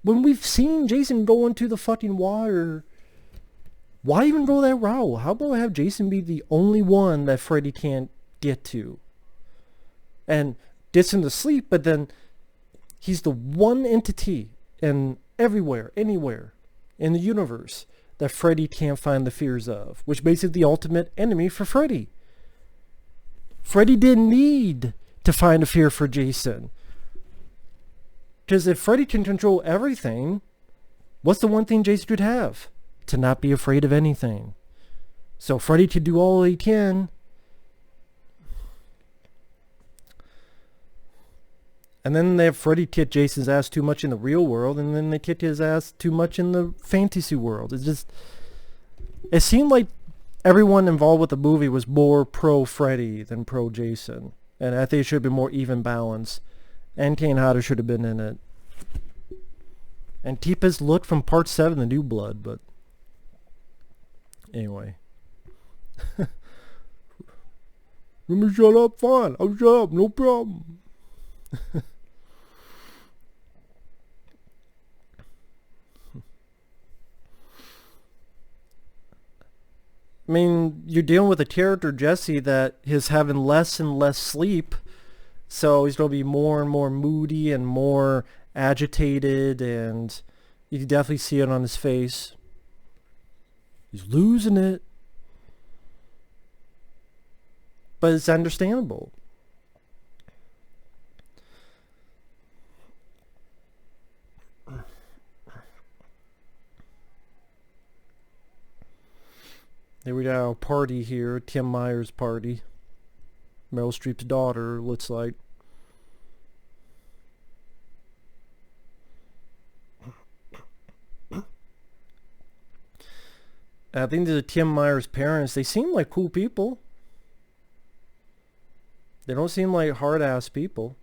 when we've seen Jason go into the fucking water, why even go that route? How about have Jason be the only one that Freddy can't get to? And gets him to sleep, but then he's the one entity in everywhere, anywhere in the universe that Freddy can't find the fears of, which makes it the ultimate enemy for Freddy. Freddy didn't need to find a fear for Jason. Because if Freddy can control everything, what's the one thing Jason could have? To not be afraid of anything. So Freddy could do all he can. And then they have Freddy kick Jason's ass too much in the real world, and then they kick his ass too much in the fantasy world. It seemed like everyone involved with the movie was more pro Freddy than pro Jason. And I think it should have been more even balance. And Kane Hodder should have been in it. And keep his look from part 7, The New Blood, but anyway. Let me shut up, fine. I'll shut up, no problem. I mean, you're dealing with a character, Jesse, that is having less and less sleep, so he's going to be more and more moody and more agitated, and you can definitely see it on his face. He's losing it. But it's understandable. There we go, party here, Tim Myers' party. Meryl Streep's daughter, looks like. I think the Tim Myers' parents, they seem like cool people. They don't seem like hard-ass people.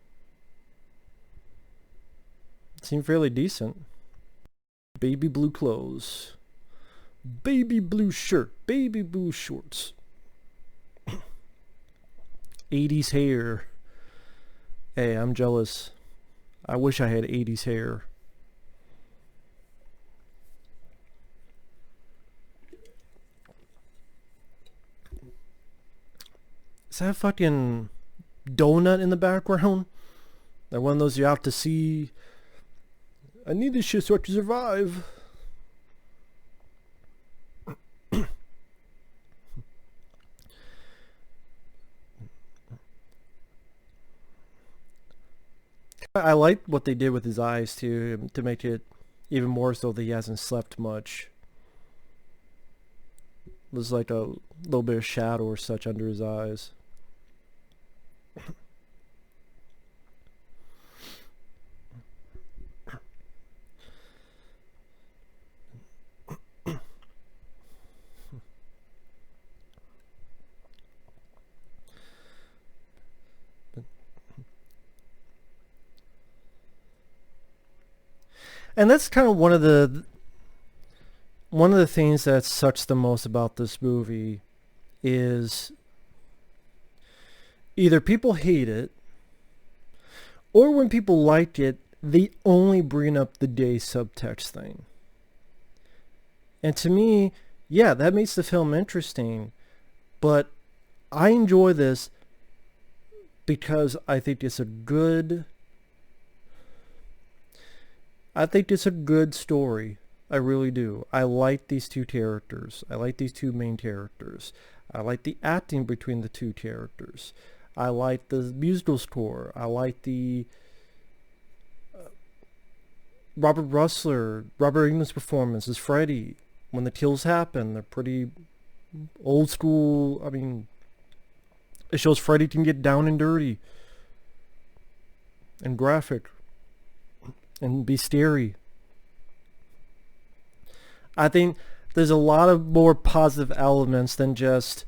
They seem fairly decent. Baby blue clothes. Baby blue shirt. Baby blue shorts. 80s hair. Hey, I'm jealous. I wish I had 80s hair. Is that a fucking donut in the background? That one of those you have to see. I need this shit so I can survive. I like what they did with his eyes too, to make it even more so that he hasn't slept much. There's like a little bit of shadow or such under his eyes. And that's kind of one of the things that sucks the most about this movie is either people hate it, or when people like it, they only bring up the gay subtext thing. And to me, yeah, that makes the film interesting, but I enjoy this because I think it's a good story. I really do. I like these two characters. I like these two main characters. I like the acting between the two characters. I like the musical score. I like the Robert Rusler, Robert Englund's performance as Freddy. When the kills happen, they're pretty old school. I mean, it shows Freddy can get down and dirty and graphic and be scary. I think there's a lot of more positive elements than just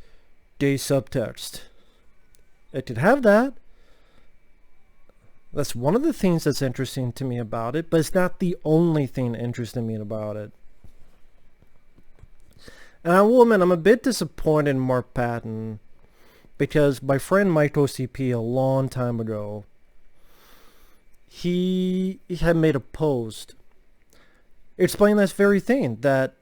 gay subtext. It could have that. That's one of the things that's interesting to me about it, but it's not the only thing interesting me about it. And I will admit, I'm a bit disappointed in Mark Patton, because my friend Mike OCP a long time ago, he had made a post explaining this very thing, that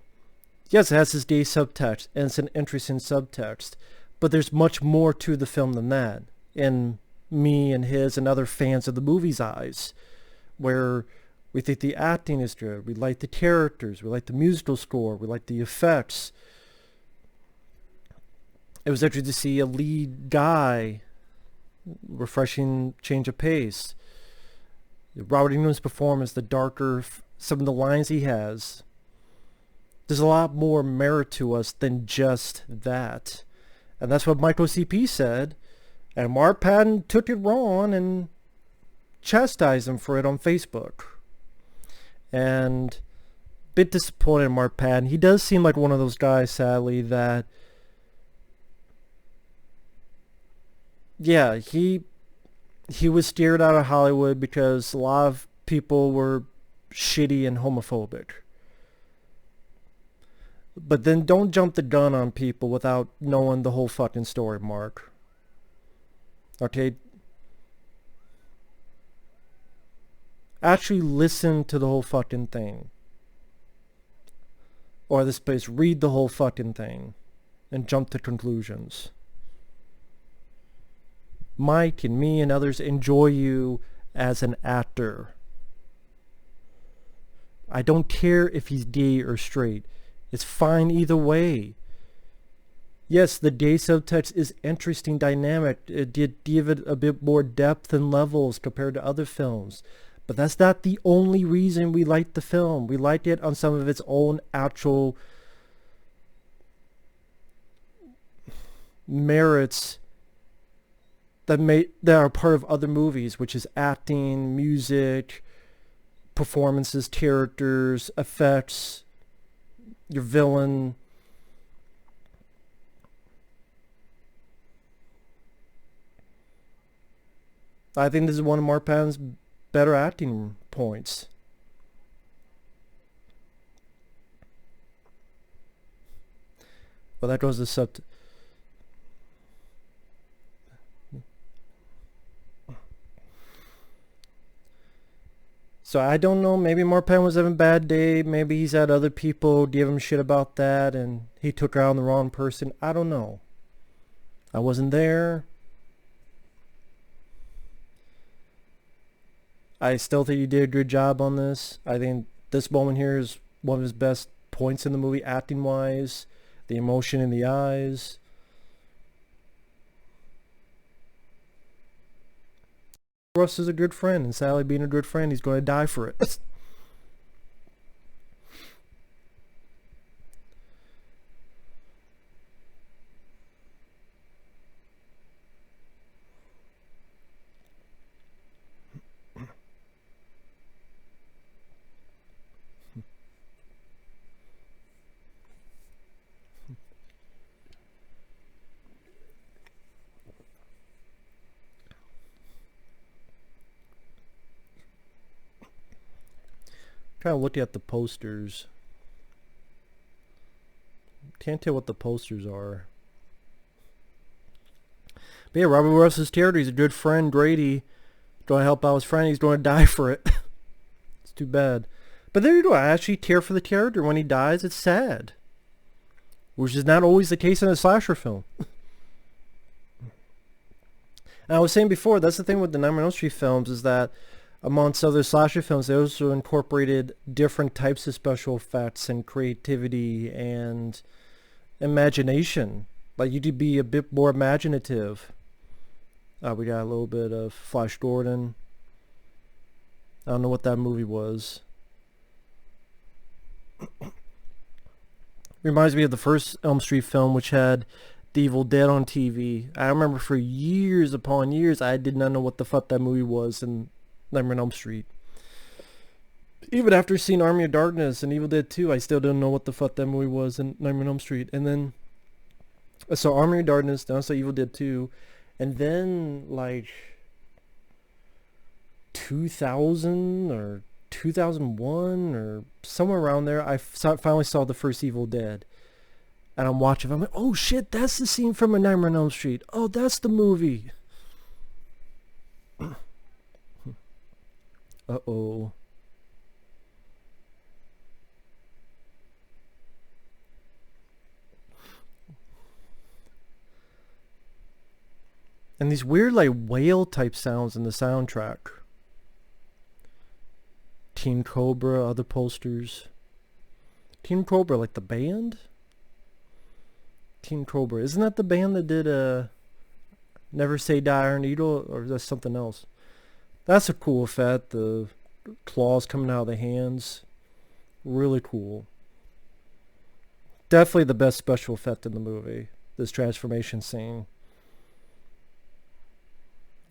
yes, it has this gay subtext and it's an interesting subtext, but there's much more to the film than that, in me and his and other fans of the movie's eyes, where we think the acting is good, we like the characters, we like the musical score, we like the effects. It was interesting to see a lead guy refreshing change of pace. Robert Englund's performance, the darker, some of the lines he has. There's a lot more merit to us than just that. And that's what Michael CP said. And Mark Patton took it wrong and chastised him for it on Facebook. And a bit disappointed in Mark Patton. He does seem like one of those guys, sadly, that... yeah, he was steered out of Hollywood because a lot of people were shitty and homophobic. But then don't jump the gun on people without knowing the whole fucking story, Mark. Okay? Actually listen to the whole fucking thing. Or this place, read the whole fucking thing. And jump to conclusions. Mike and me and others enjoy you as an actor. I don't care if he's gay or straight. It's fine either way. Yes, the gay subtext is interesting, dynamic. It did give it a bit more depth and levels compared to other films. But that's not the only reason we liked the film. We liked it on some of its own actual merits that are part of other movies, which is acting, music, performances, characters, effects, your villain. I think this is one of Mark Patton's better acting points. Well, that goes to So I don't know, maybe Mark Patton was having a bad day, maybe he's had other people give him shit about that and he took out on the wrong person. I don't know. I wasn't there. I still think he did a good job on this. I think this moment here is one of his best points in the movie, acting wise, the emotion in the eyes. Russ is a good friend, and Sally being a good friend, he's going to die for it. Kind of looking at the posters. Can't tell what the posters are. But yeah, Robert Rusler's character, he's a good friend, Grady. Going to help out his friend, he's going to die for it. It's too bad. But there you go, I actually care for the character. When he dies, it's sad. Which is not always the case in a slasher film. And I was saying before, that's the thing with the Nightmare on Elm Street films, is that amongst other slasher films, they also incorporated different types of special effects and creativity and imagination. Like, you could be a bit more imaginative. We got a little bit of Flash Gordon. I don't know what that movie was. Reminds me of the first Elm Street film, which had The Evil Dead on TV. I remember for years upon years, I did not know what the fuck that movie was, and Nightmare on Elm Street. Even after seeing Army of Darkness and Evil Dead 2, I still didn't know what the fuck that movie was in Nightmare on Elm Street. And then I saw Army of Darkness, then I saw Evil Dead 2, and then like 2000 or 2001 or somewhere around there, I finally saw the first Evil Dead. And I'm watching, I'm like, oh shit, that's the scene from A Nightmare on Elm Street. Oh, that's the movie. Uh-oh. And these weird like whale type sounds in the soundtrack. Team Cobra, other posters. Team Cobra, like the band? Team Cobra, isn't that the band that did Never Say Die Iron Needle, or that's something else. That's a cool effect. The claws coming out of the hands. Really cool. Definitely the best special effect in the movie. This transformation scene.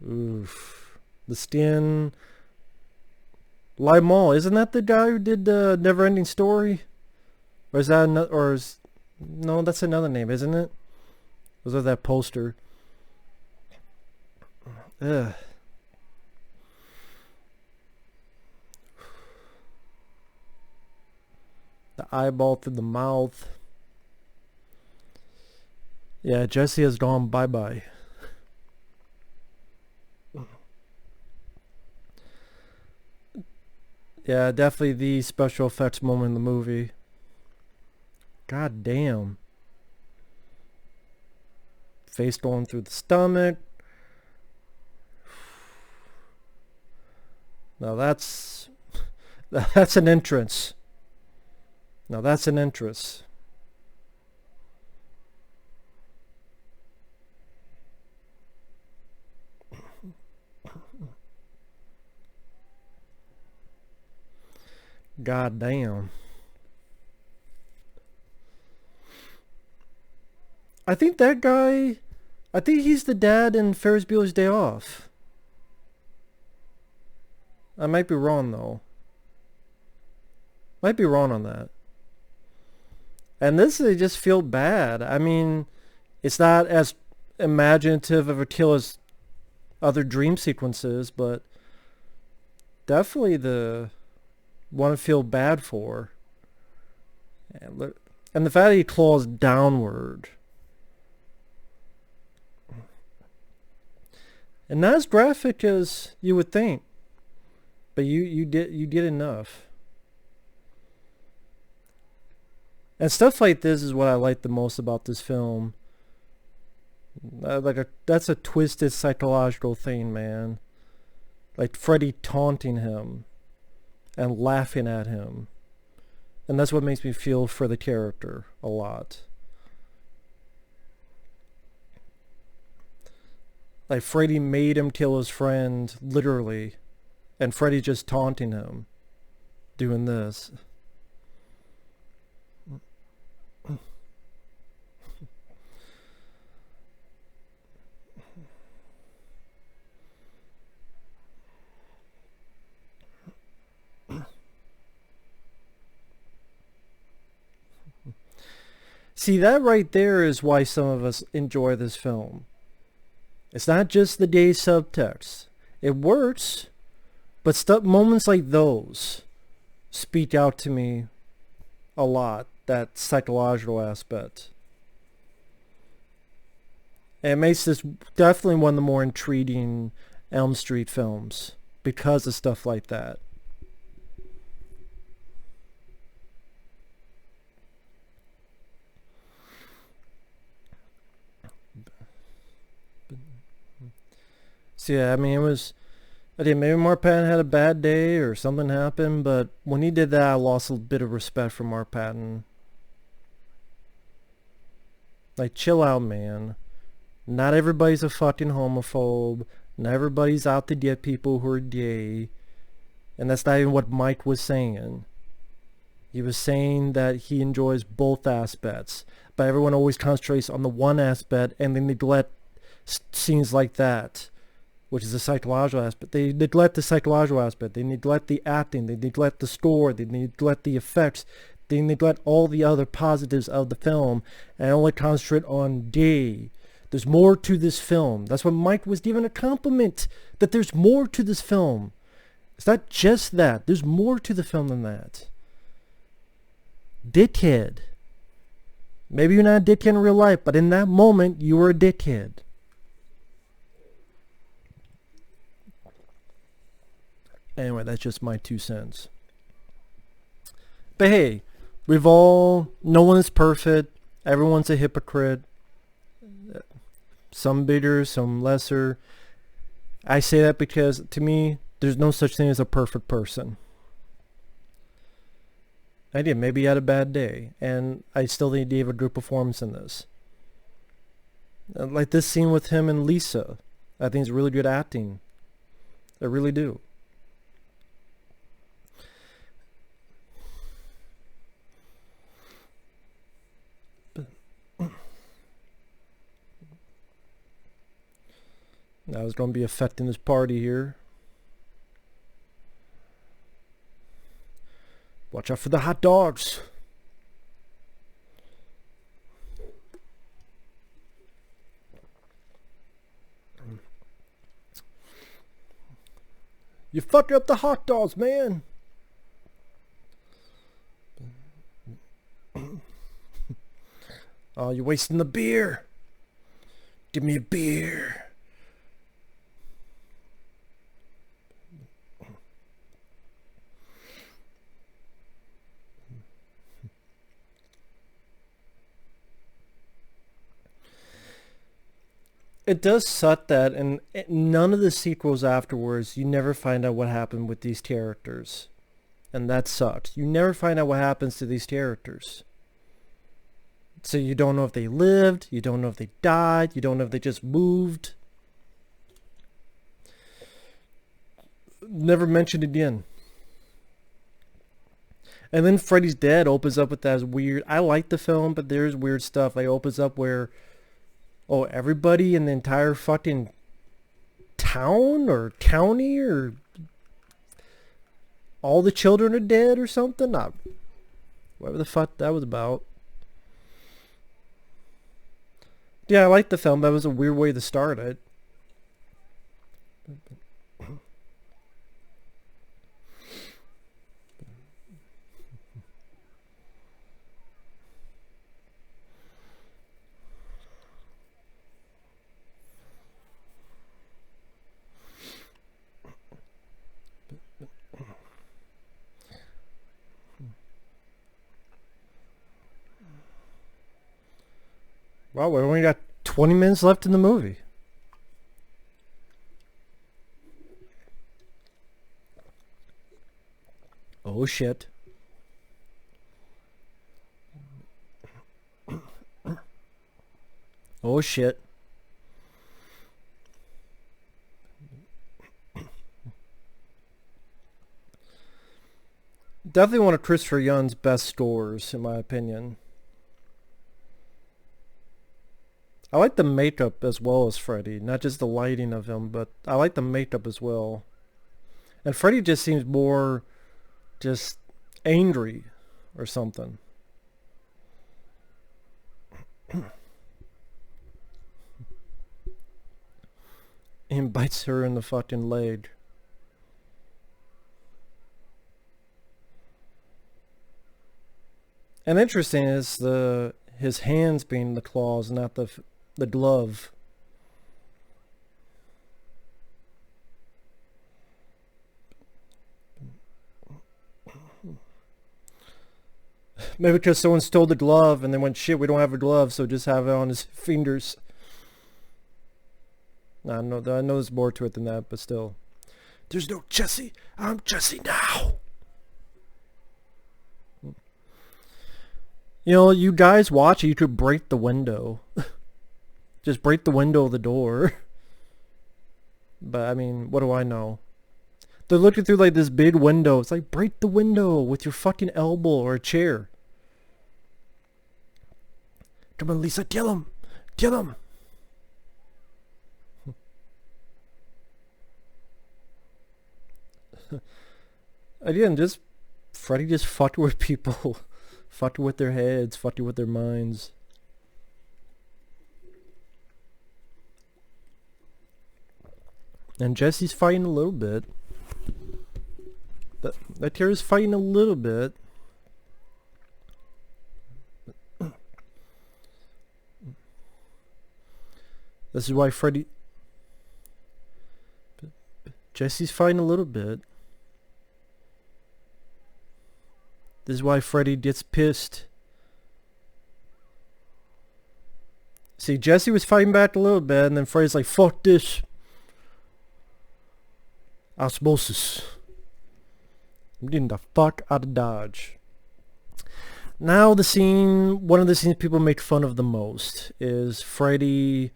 Oof. The skin. Limal, isn't that the guy who did the Neverending Story? Or is that another, no, that's another name, isn't it? Was it that poster? Ugh. The eyeball through the mouth. Yeah, Jesse has gone bye-bye. Yeah, definitely the special effects moment in the movie. God damn. Face going through the stomach. Now that's an entrance. Now that's an entrance. God damn. I think that guy, I think he's the dad in Ferris Bueller's Day Off. I might be wrong though. Might be wrong on that. And this, I just feel bad. I mean, it's not as imaginative of a kill as other dream sequences, but definitely the one to feel bad for. And the fact that he claws downward. And not as graphic as you would think. But you did enough. And stuff like this is what I like the most about this film. That's a twisted psychological thing, man. Like Freddy taunting him and laughing at him. And that's what makes me feel for the character a lot. Like Freddy made him kill his friend, literally. And Freddy just taunting him. Doing this. See, that right there is why some of us enjoy this film. It's not just the gay subtext. It works, but moments like those speak out to me a lot, that psychological aspect. And it makes this definitely one of the more intriguing Elm Street films because of stuff like that. So yeah, I mean, it was, okay, maybe Mark Patton had a bad day or something happened, but when he did that, I lost a bit of respect for Mark Patton. Like, chill out, man. Not everybody's a fucking homophobe. Not everybody's out to get people who are gay. And that's not even what Mike was saying. He was saying that he enjoys both aspects, but everyone always concentrates on the one aspect and they neglect scenes like that, which is the psychological aspect. They neglect the psychological aspect. They neglect the acting. They neglect the score. They neglect the effects. They neglect all the other positives of the film and only concentrate on gay. There's more to this film. That's what Mike was giving a compliment, that there's more to this film. It's not just that. There's more to the film than that. Dickhead. Maybe you're not a dickhead in real life, but in that moment, you were a dickhead. Anyway, that's just my 2 cents. But hey, no one is perfect. Everyone's a hypocrite. Some bigger, some lesser. I say that because, to me, there's no such thing as a perfect person. I did. Maybe he had a bad day. And I still think he gave a good performance in this. Like this scene with him and Lisa. I think it's really good acting. I really do. Now it's going to be affecting this party here. Watch out for the hot dogs. You fucked up the hot dogs, man. Oh, you're wasting the beer. Give me a beer. It does suck that in none of the sequels afterwards, you never find out what happened with these characters. And that sucks. You never find out what happens to these characters. So you don't know if they lived, you don't know if they died, you don't know if they just moved. Never mentioned again. And then Freddy's Dead opens up with that weird... I like the film, but there's weird stuff. Like, it opens up where... Oh, everybody in the entire fucking town or county or all the children are dead or something? Whatever the fuck that was about. Yeah, I liked the film. That was a weird way to start it. Wow, we only got 20 minutes left in the movie. Oh shit. Oh shit. Definitely one of Christopher Young's best scores, in my opinion. I like the makeup as well as Freddy, not just the lighting of him, but I like the makeup as well. And Freddy just seems more just angry or something. He bites her in the fucking leg. And interesting is his hands being the claws, not the glove. Maybe because someone stole the glove and then went, shit, we don't have a glove, so just have it on his fingers. I know there's more to it than that, but still. There's no Jesse. I'm Jesse now. You know, you guys watch it, you could break the window. Just break the window of the door. But, I mean, what do I know? They're looking through, like, this big window. It's like, break the window with your fucking elbow or a chair. Come on, Lisa, kill him. Kill him. Again, just Freddy just fucked with people. Fucked with their heads, fucked with their minds. And Jesse's fighting a little bit. That Tara's fighting a little bit. This is why Freddy... Jesse's fighting a little bit. This is why Freddy gets pissed. See, Jesse was fighting back a little bit, and then Freddy's like, fuck this. Osmosis. I'm getting the fuck out of Dodge. Now the scene, one of the scenes people make fun of the most is Freddy.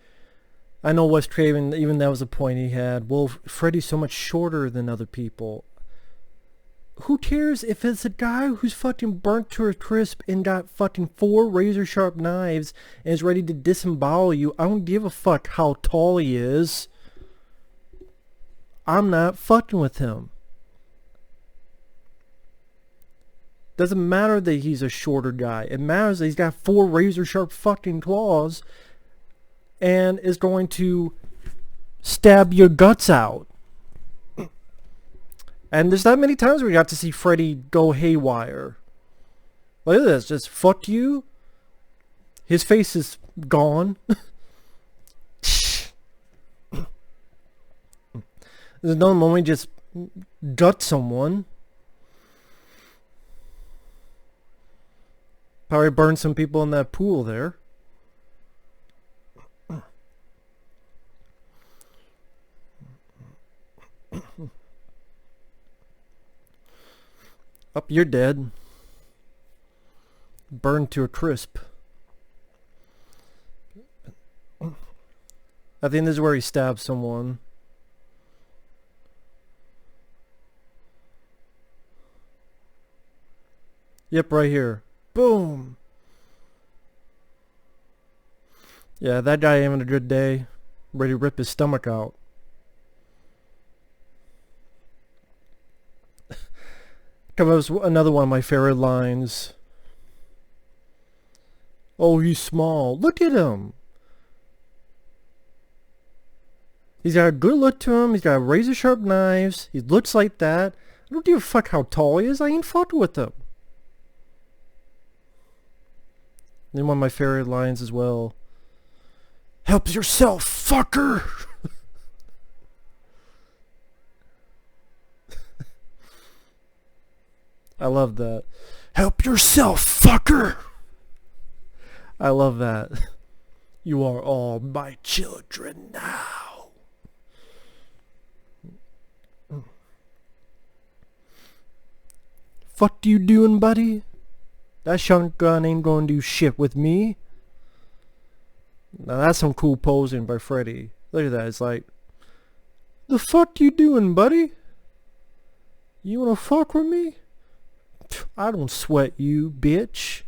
I know Wes Craven, even that was a point he had. Well, Freddy's so much shorter than other people. Who cares if it's a guy who's fucking burnt to a crisp and got fucking 4 razor sharp knives and is ready to disembowel you? I don't give a fuck how tall he is. I'm not fucking with him. Doesn't matter that he's a shorter guy. It matters that he's got 4 razor sharp fucking claws and is going to stab your guts out. And there's not many times where we got to see Freddy go haywire. Look at this, just fuck you. His face is gone. There's another moment he just gut someone. Probably burned some people in that pool there. Up, you're dead. Burned to a crisp. I think this is where he stabs someone. Yep, right here. Boom. Yeah, that guy having a good day. Ready to rip his stomach out. Come up with another one of my favorite lines. Oh, he's small. Look at him. He's got a good look to him. He's got razor sharp knives. He looks like that. I don't give a fuck how tall he is. I ain't fucked with him. Then one of my favorite lines as well. Help yourself, fucker. I love that. Help yourself, fucker. I love that. You are all my children now. Fuck you doing, buddy? That shotgun ain't gonna do shit with me. Now that's some cool posing by Freddy. Look at that. It's like, the fuck you doing, buddy? You wanna fuck with me? I don't sweat you, bitch.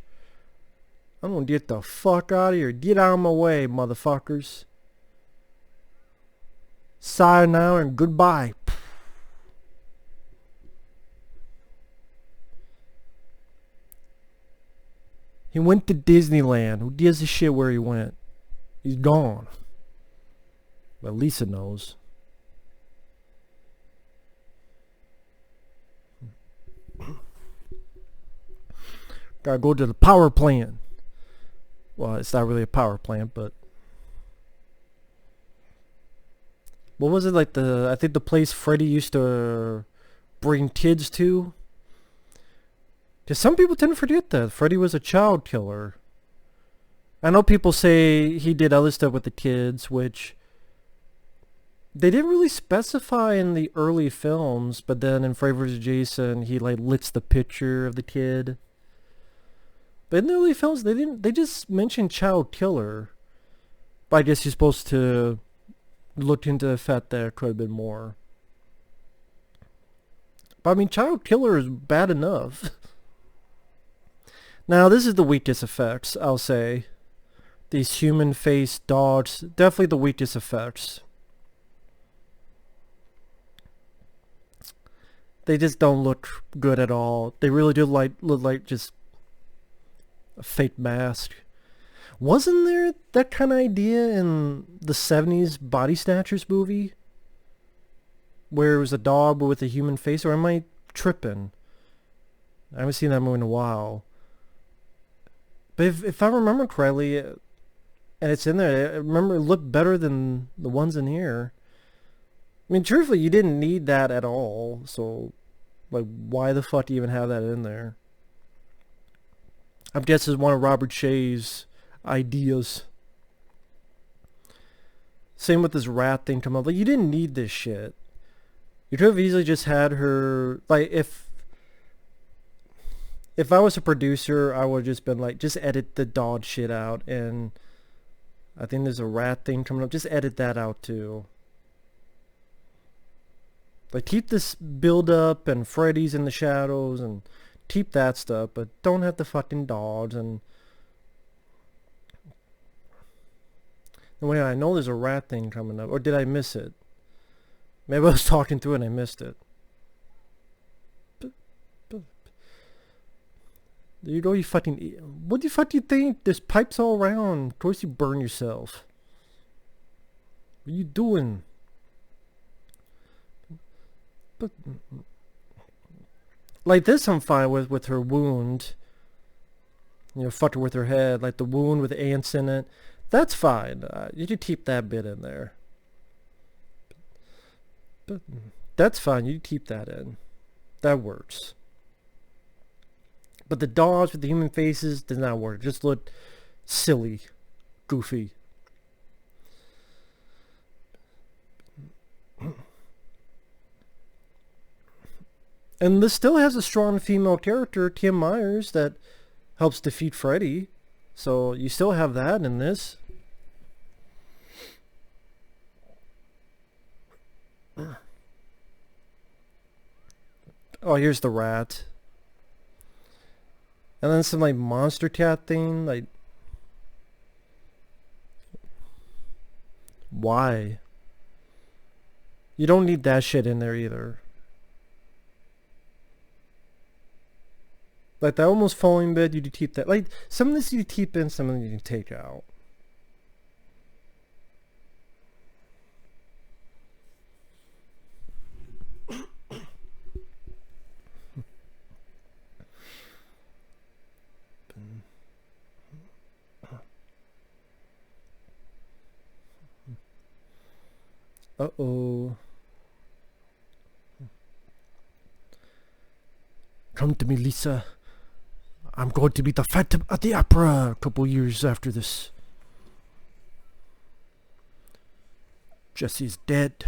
I'm gonna get the fuck out of here. Get out of my way, motherfuckers. Sayonara and goodbye. He went to Disneyland. Who gives a shit where he went? He's gone. But Lisa knows. Gotta go to the power plant. Well, it's not really a power plant, but what was it, like I think the place Freddy used to bring kids to? Because some people tend to forget that Freddy was a child killer. I know people say he did other stuff with the kids, which they didn't really specify in the early films, but then in Freddy vs. Jason, he like licks the picture of the kid. But in the early films, they just mentioned child killer. But I guess you're supposed to look into the fact that there could have been more. But I mean, child killer is bad enough. Now, this is the weakest effects, I'll say. These human-faced dogs, definitely the weakest effects. They just don't look good at all. They really do look like just a fake mask. Wasn't there that kind of idea in the 70s Body Snatchers movie? Where it was a dog but with a human face? Or am I tripping? I haven't seen that movie in a while. But if I remember correctly, and it's in there, I remember it looked better than the ones in here. I mean, truthfully, you didn't need that at all. So, like, why the fuck do you even have that in there? I guess it's one of Robert Shay's ideas. Same with this rat thing come up. Like, you didn't need this shit. You could have easily just had her, like, if if I was a producer, I would have just been like, just edit the dog shit out. And I think there's a rat thing coming up. Just edit that out too. Like, keep this build up and Freddy's in the shadows and keep that stuff, but don't have the fucking dogs. And wait, I know there's a rat thing coming up, or did I miss it? Maybe I was talking through and I missed it. You know, you fucking... What do you fucking think? There's pipes all around. Of course you burn yourself. What are you doing? But... Like this I'm fine with her wound. You know, fuck her with her head. Like the wound with ants in it. That's fine. You could keep that bit in there. But that's fine. You keep that in. That works. But the dogs with the human faces does not work. Just look silly, goofy. And this still has a strong female character, Kim Myers, that helps defeat Freddy. So you still have that in this. Oh, here's the rat. And then some like monster cat thing, like, why? You don't need that shit in there either. Like that almost falling bed, you can keep that. Like some of this you can keep in, some of them you can take out. Uh-oh. Come to me, Lisa. I'm going to be the Phantom at the Opera a couple years after this. Jesse's dead.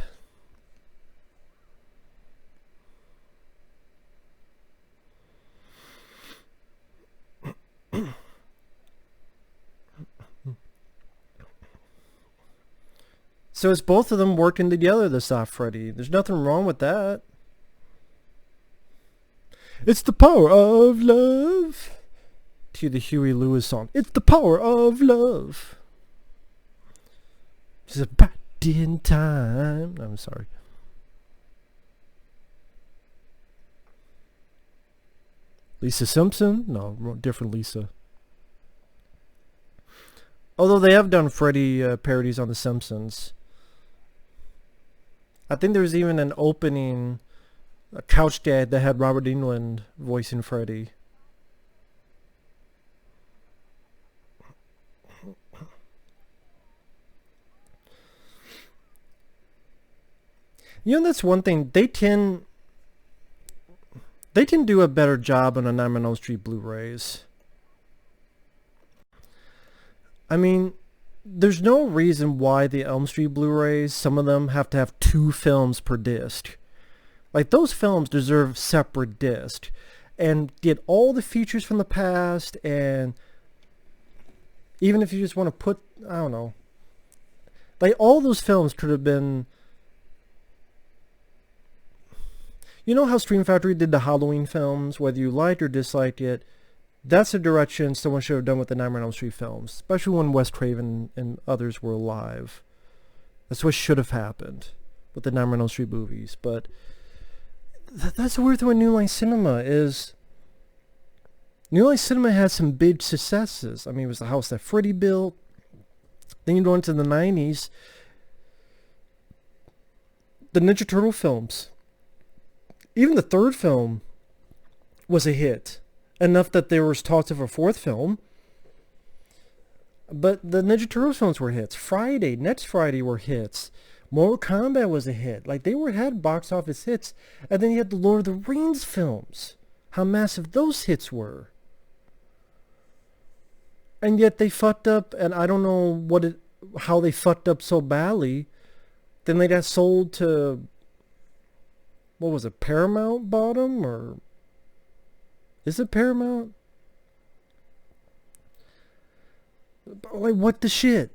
So it's both of them working together to stop Freddy. There's nothing wrong with that. It's the power of love. To the Huey Lewis song. It's the power of love. It's about in time. I'm sorry. Lisa Simpson? No, different Lisa. Although they have done Freddy parodies on The Simpsons. I think there was even an opening, a couch gag that had Robert Englund voicing Freddy. You know, that's one thing. They can do a better job on the Nightmare on Elm Street Blu-rays. I mean, there's no reason why the Elm Street Blu-rays, some of them have to have 2 films per disc. Like, those films deserve separate disc. And get all the features from the past, and even if you just want to put, I don't know. Like, all those films could have been... You know how Scream Factory did the Halloween films? Whether you liked or disliked it, that's a direction someone should have done with the Nightmare on Elm Street films, especially when Wes Craven and others were alive. That's what should have happened with the Nightmare on Elm Street movies. But that's the weird thing with New Line Cinema is New Line Cinema had some big successes. I mean, it was the house that Freddy built. Then you go into the 90s. The Ninja Turtle films. Even the third film was a hit. Enough that there was talks of a 4th film. But the Ninja Turtles films were hits. Next Friday were hits. Mortal Kombat was a hit. Like, they had box office hits. And then you had the Lord of the Rings films. How massive those hits were. And yet they fucked up, and I don't know how they fucked up so badly. Then they got sold to, what was it, Paramount bought them, or Is it Paramount? Like, what the shit?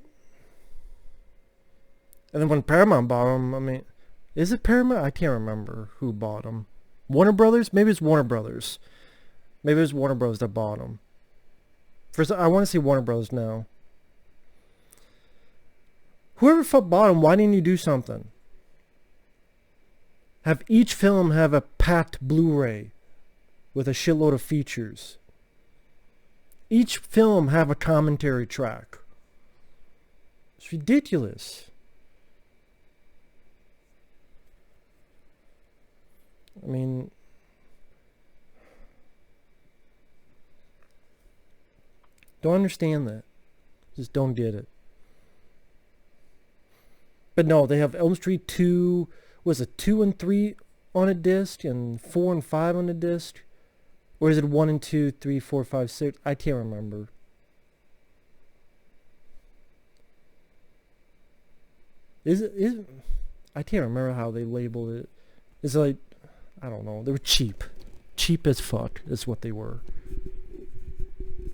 And then when Paramount bought them, I mean, is it Paramount? I can't remember who bought them. Warner Brothers? Maybe it's Warner Brothers. Maybe it was Warner Brothers that bought them. First, I want to see Warner Brothers now. Whoever bought them, why didn't you do something? Have each film have a packed Blu-ray with a shitload of features. Each film have a commentary track. It's ridiculous. I mean, don't understand that. Just don't get it. But no, they have Elm Street 2, was it 2 and 3 on a disc and 4 and 5 on a disc? Or is it 1 and 2, 3, 4, 5, 6? I can't remember. Is it I can't remember how they labeled it. It's like, I don't know. They were cheap. Cheap as fuck is what they were.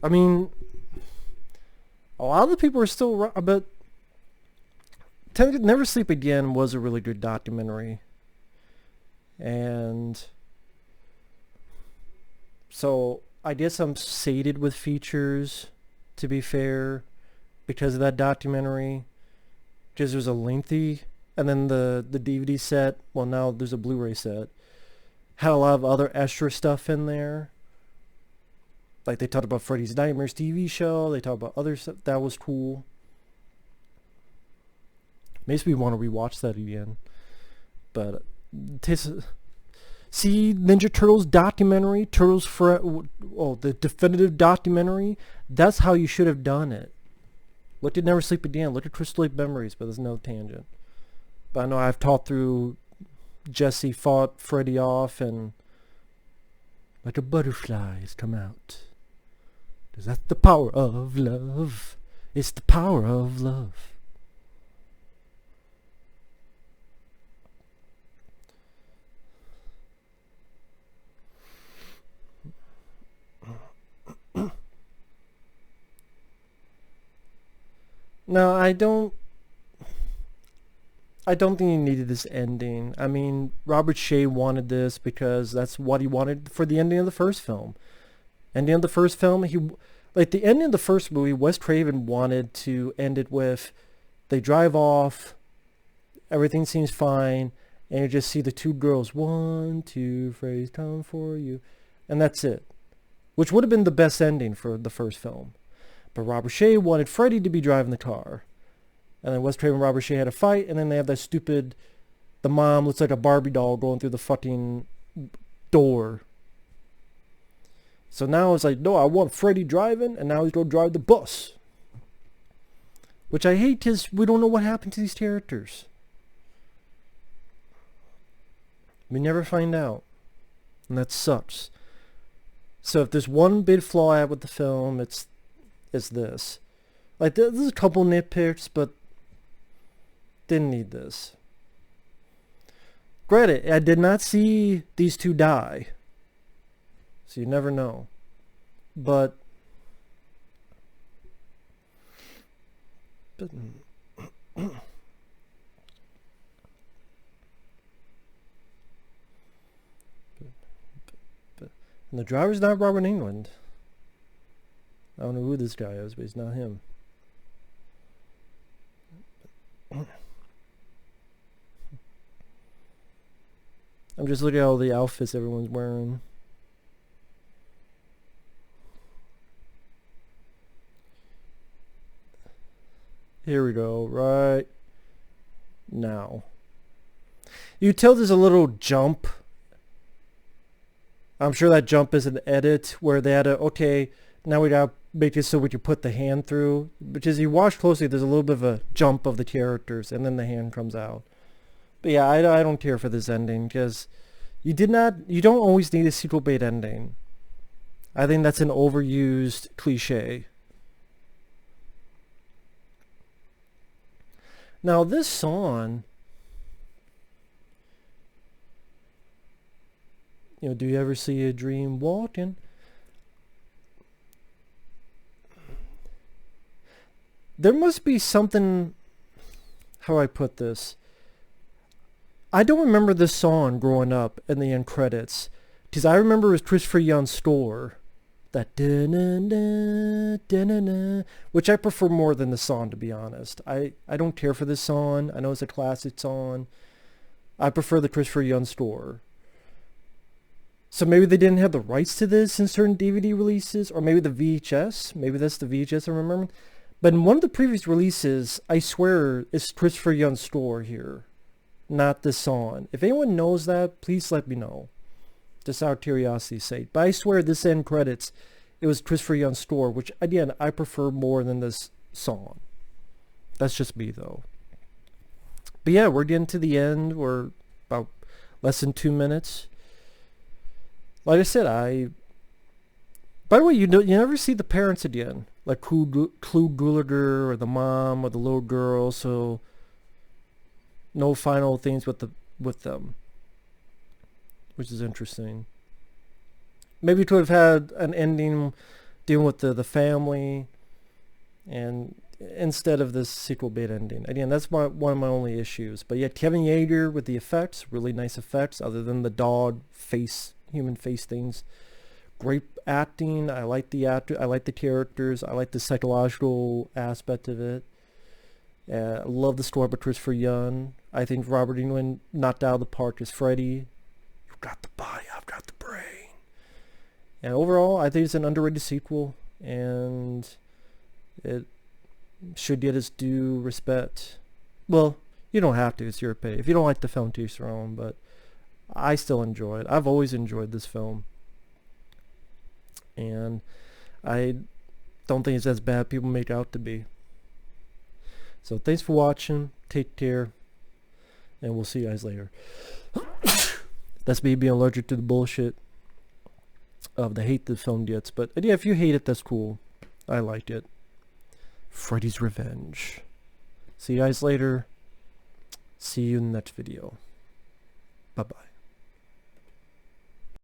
I mean, a lot of the people are still, but Never Sleep Again was a really good documentary. And so I guess I'm sated with features, to be fair, because of that documentary. Because it was a lengthy, and then the DVD set, well now there's a Blu-ray set, had a lot of other extra stuff in there. Like they talked about Freddy's Nightmares TV show, they talked about other stuff, that was cool. Makes me want to rewatch that again. But see Ninja Turtles documentary, the definitive documentary, that's how you should have done it. Look at Never Sleep Again, look at Crystal Lake Memories, but there's no tangent. But I know I've talked through Jesse fought Freddy off and like a butterfly has come out. Because that's the power of love. It's the power of love. No, I don't think he needed this ending. I mean, Robert Shea wanted this because that's what he wanted for the ending of the first film. Ending of the first film, the ending of the first movie, Wes Craven wanted to end it with, they drive off, everything seems fine, and you just see the two girls, 1, 2, Freddy's coming for you, and that's it. Which would have been the best ending for the first film. But Robert Shea wanted Freddy to be driving the car. And then Wes Craven and Robert Shea had a fight, and then they have that stupid, the mom looks like a Barbie doll going through the fucking door. So now it's like, no, I want Freddy driving, and now he's going to drive the bus. Which I hate because we don't know what happened to these characters. We never find out. And that sucks. So if there's one big flaw I have with the film, it's this. Like, there's a couple nitpicks, but didn't need this. Granted, I did not see these two die. So you never know. But and the driver's not Robert Englund. I don't know who this guy is, but he's not him. I'm just looking at all the outfits everyone's wearing. Here we go, right now. You tell there's a little jump. I'm sure that jump is an edit where they had to, okay, now we gotta make it so we can put the hand through. Because you watch closely, there's a little bit of a jump of the characters, and then the hand comes out. But yeah, I don't care for this ending, because you don't always need a sequel bait ending. I think that's an overused cliche. Now this song, do you ever see a dream walking? There must be something, how do I put this? I don't remember this song growing up in the end credits, because I remember it was Christopher Young's score. That da-na-na, da-na-na, which I prefer more than the song, to be honest. I don't care for this song. I know it's a classic song. I prefer the Christopher Young score. So maybe they didn't have the rights to this in certain DVD releases, or maybe the VHS. Maybe that's the VHS I remember. But in one of the previous releases, I swear it's Christopher Young's score here, not this song. If anyone knows that, please let me know. Just out of curiosity's sake. But I swear this end credits, it was Christopher Young's score, which again, I prefer more than this song. That's just me though. But yeah, we're getting to the end. We're about less than 2 minutes. Like I said, by the way, you never see the parents again. Like Clu Gulager or the mom or the little girl, so no final things with them. Which is interesting. Maybe to have had an ending dealing with the family, and instead of this sequel bait ending. Again, that's one of my only issues. But yeah, Kevin Yeager with the effects, really nice effects, other than the dog face, human face things. Great acting. I like the actor. I like the characters. I like the psychological aspect of it. I love the story by Christopher Young. I think Robert Englund knocked out of the park as Freddy. Got the body, I've got the brain. And overall, I think it's an underrated sequel, and it should get its due respect. Well, you don't have to, it's your pay. If you don't like the film, to each their own, but I still enjoy it. I've always enjoyed this film, and I don't think it's as bad as people make it out to be. So thanks for watching, take care, and we'll see you guys later. That's me being allergic to the bullshit of the hate the film gets. But yeah, if you hate it, that's cool. I liked it. Freddy's Revenge. See you guys later. See you in the next video. Bye-bye.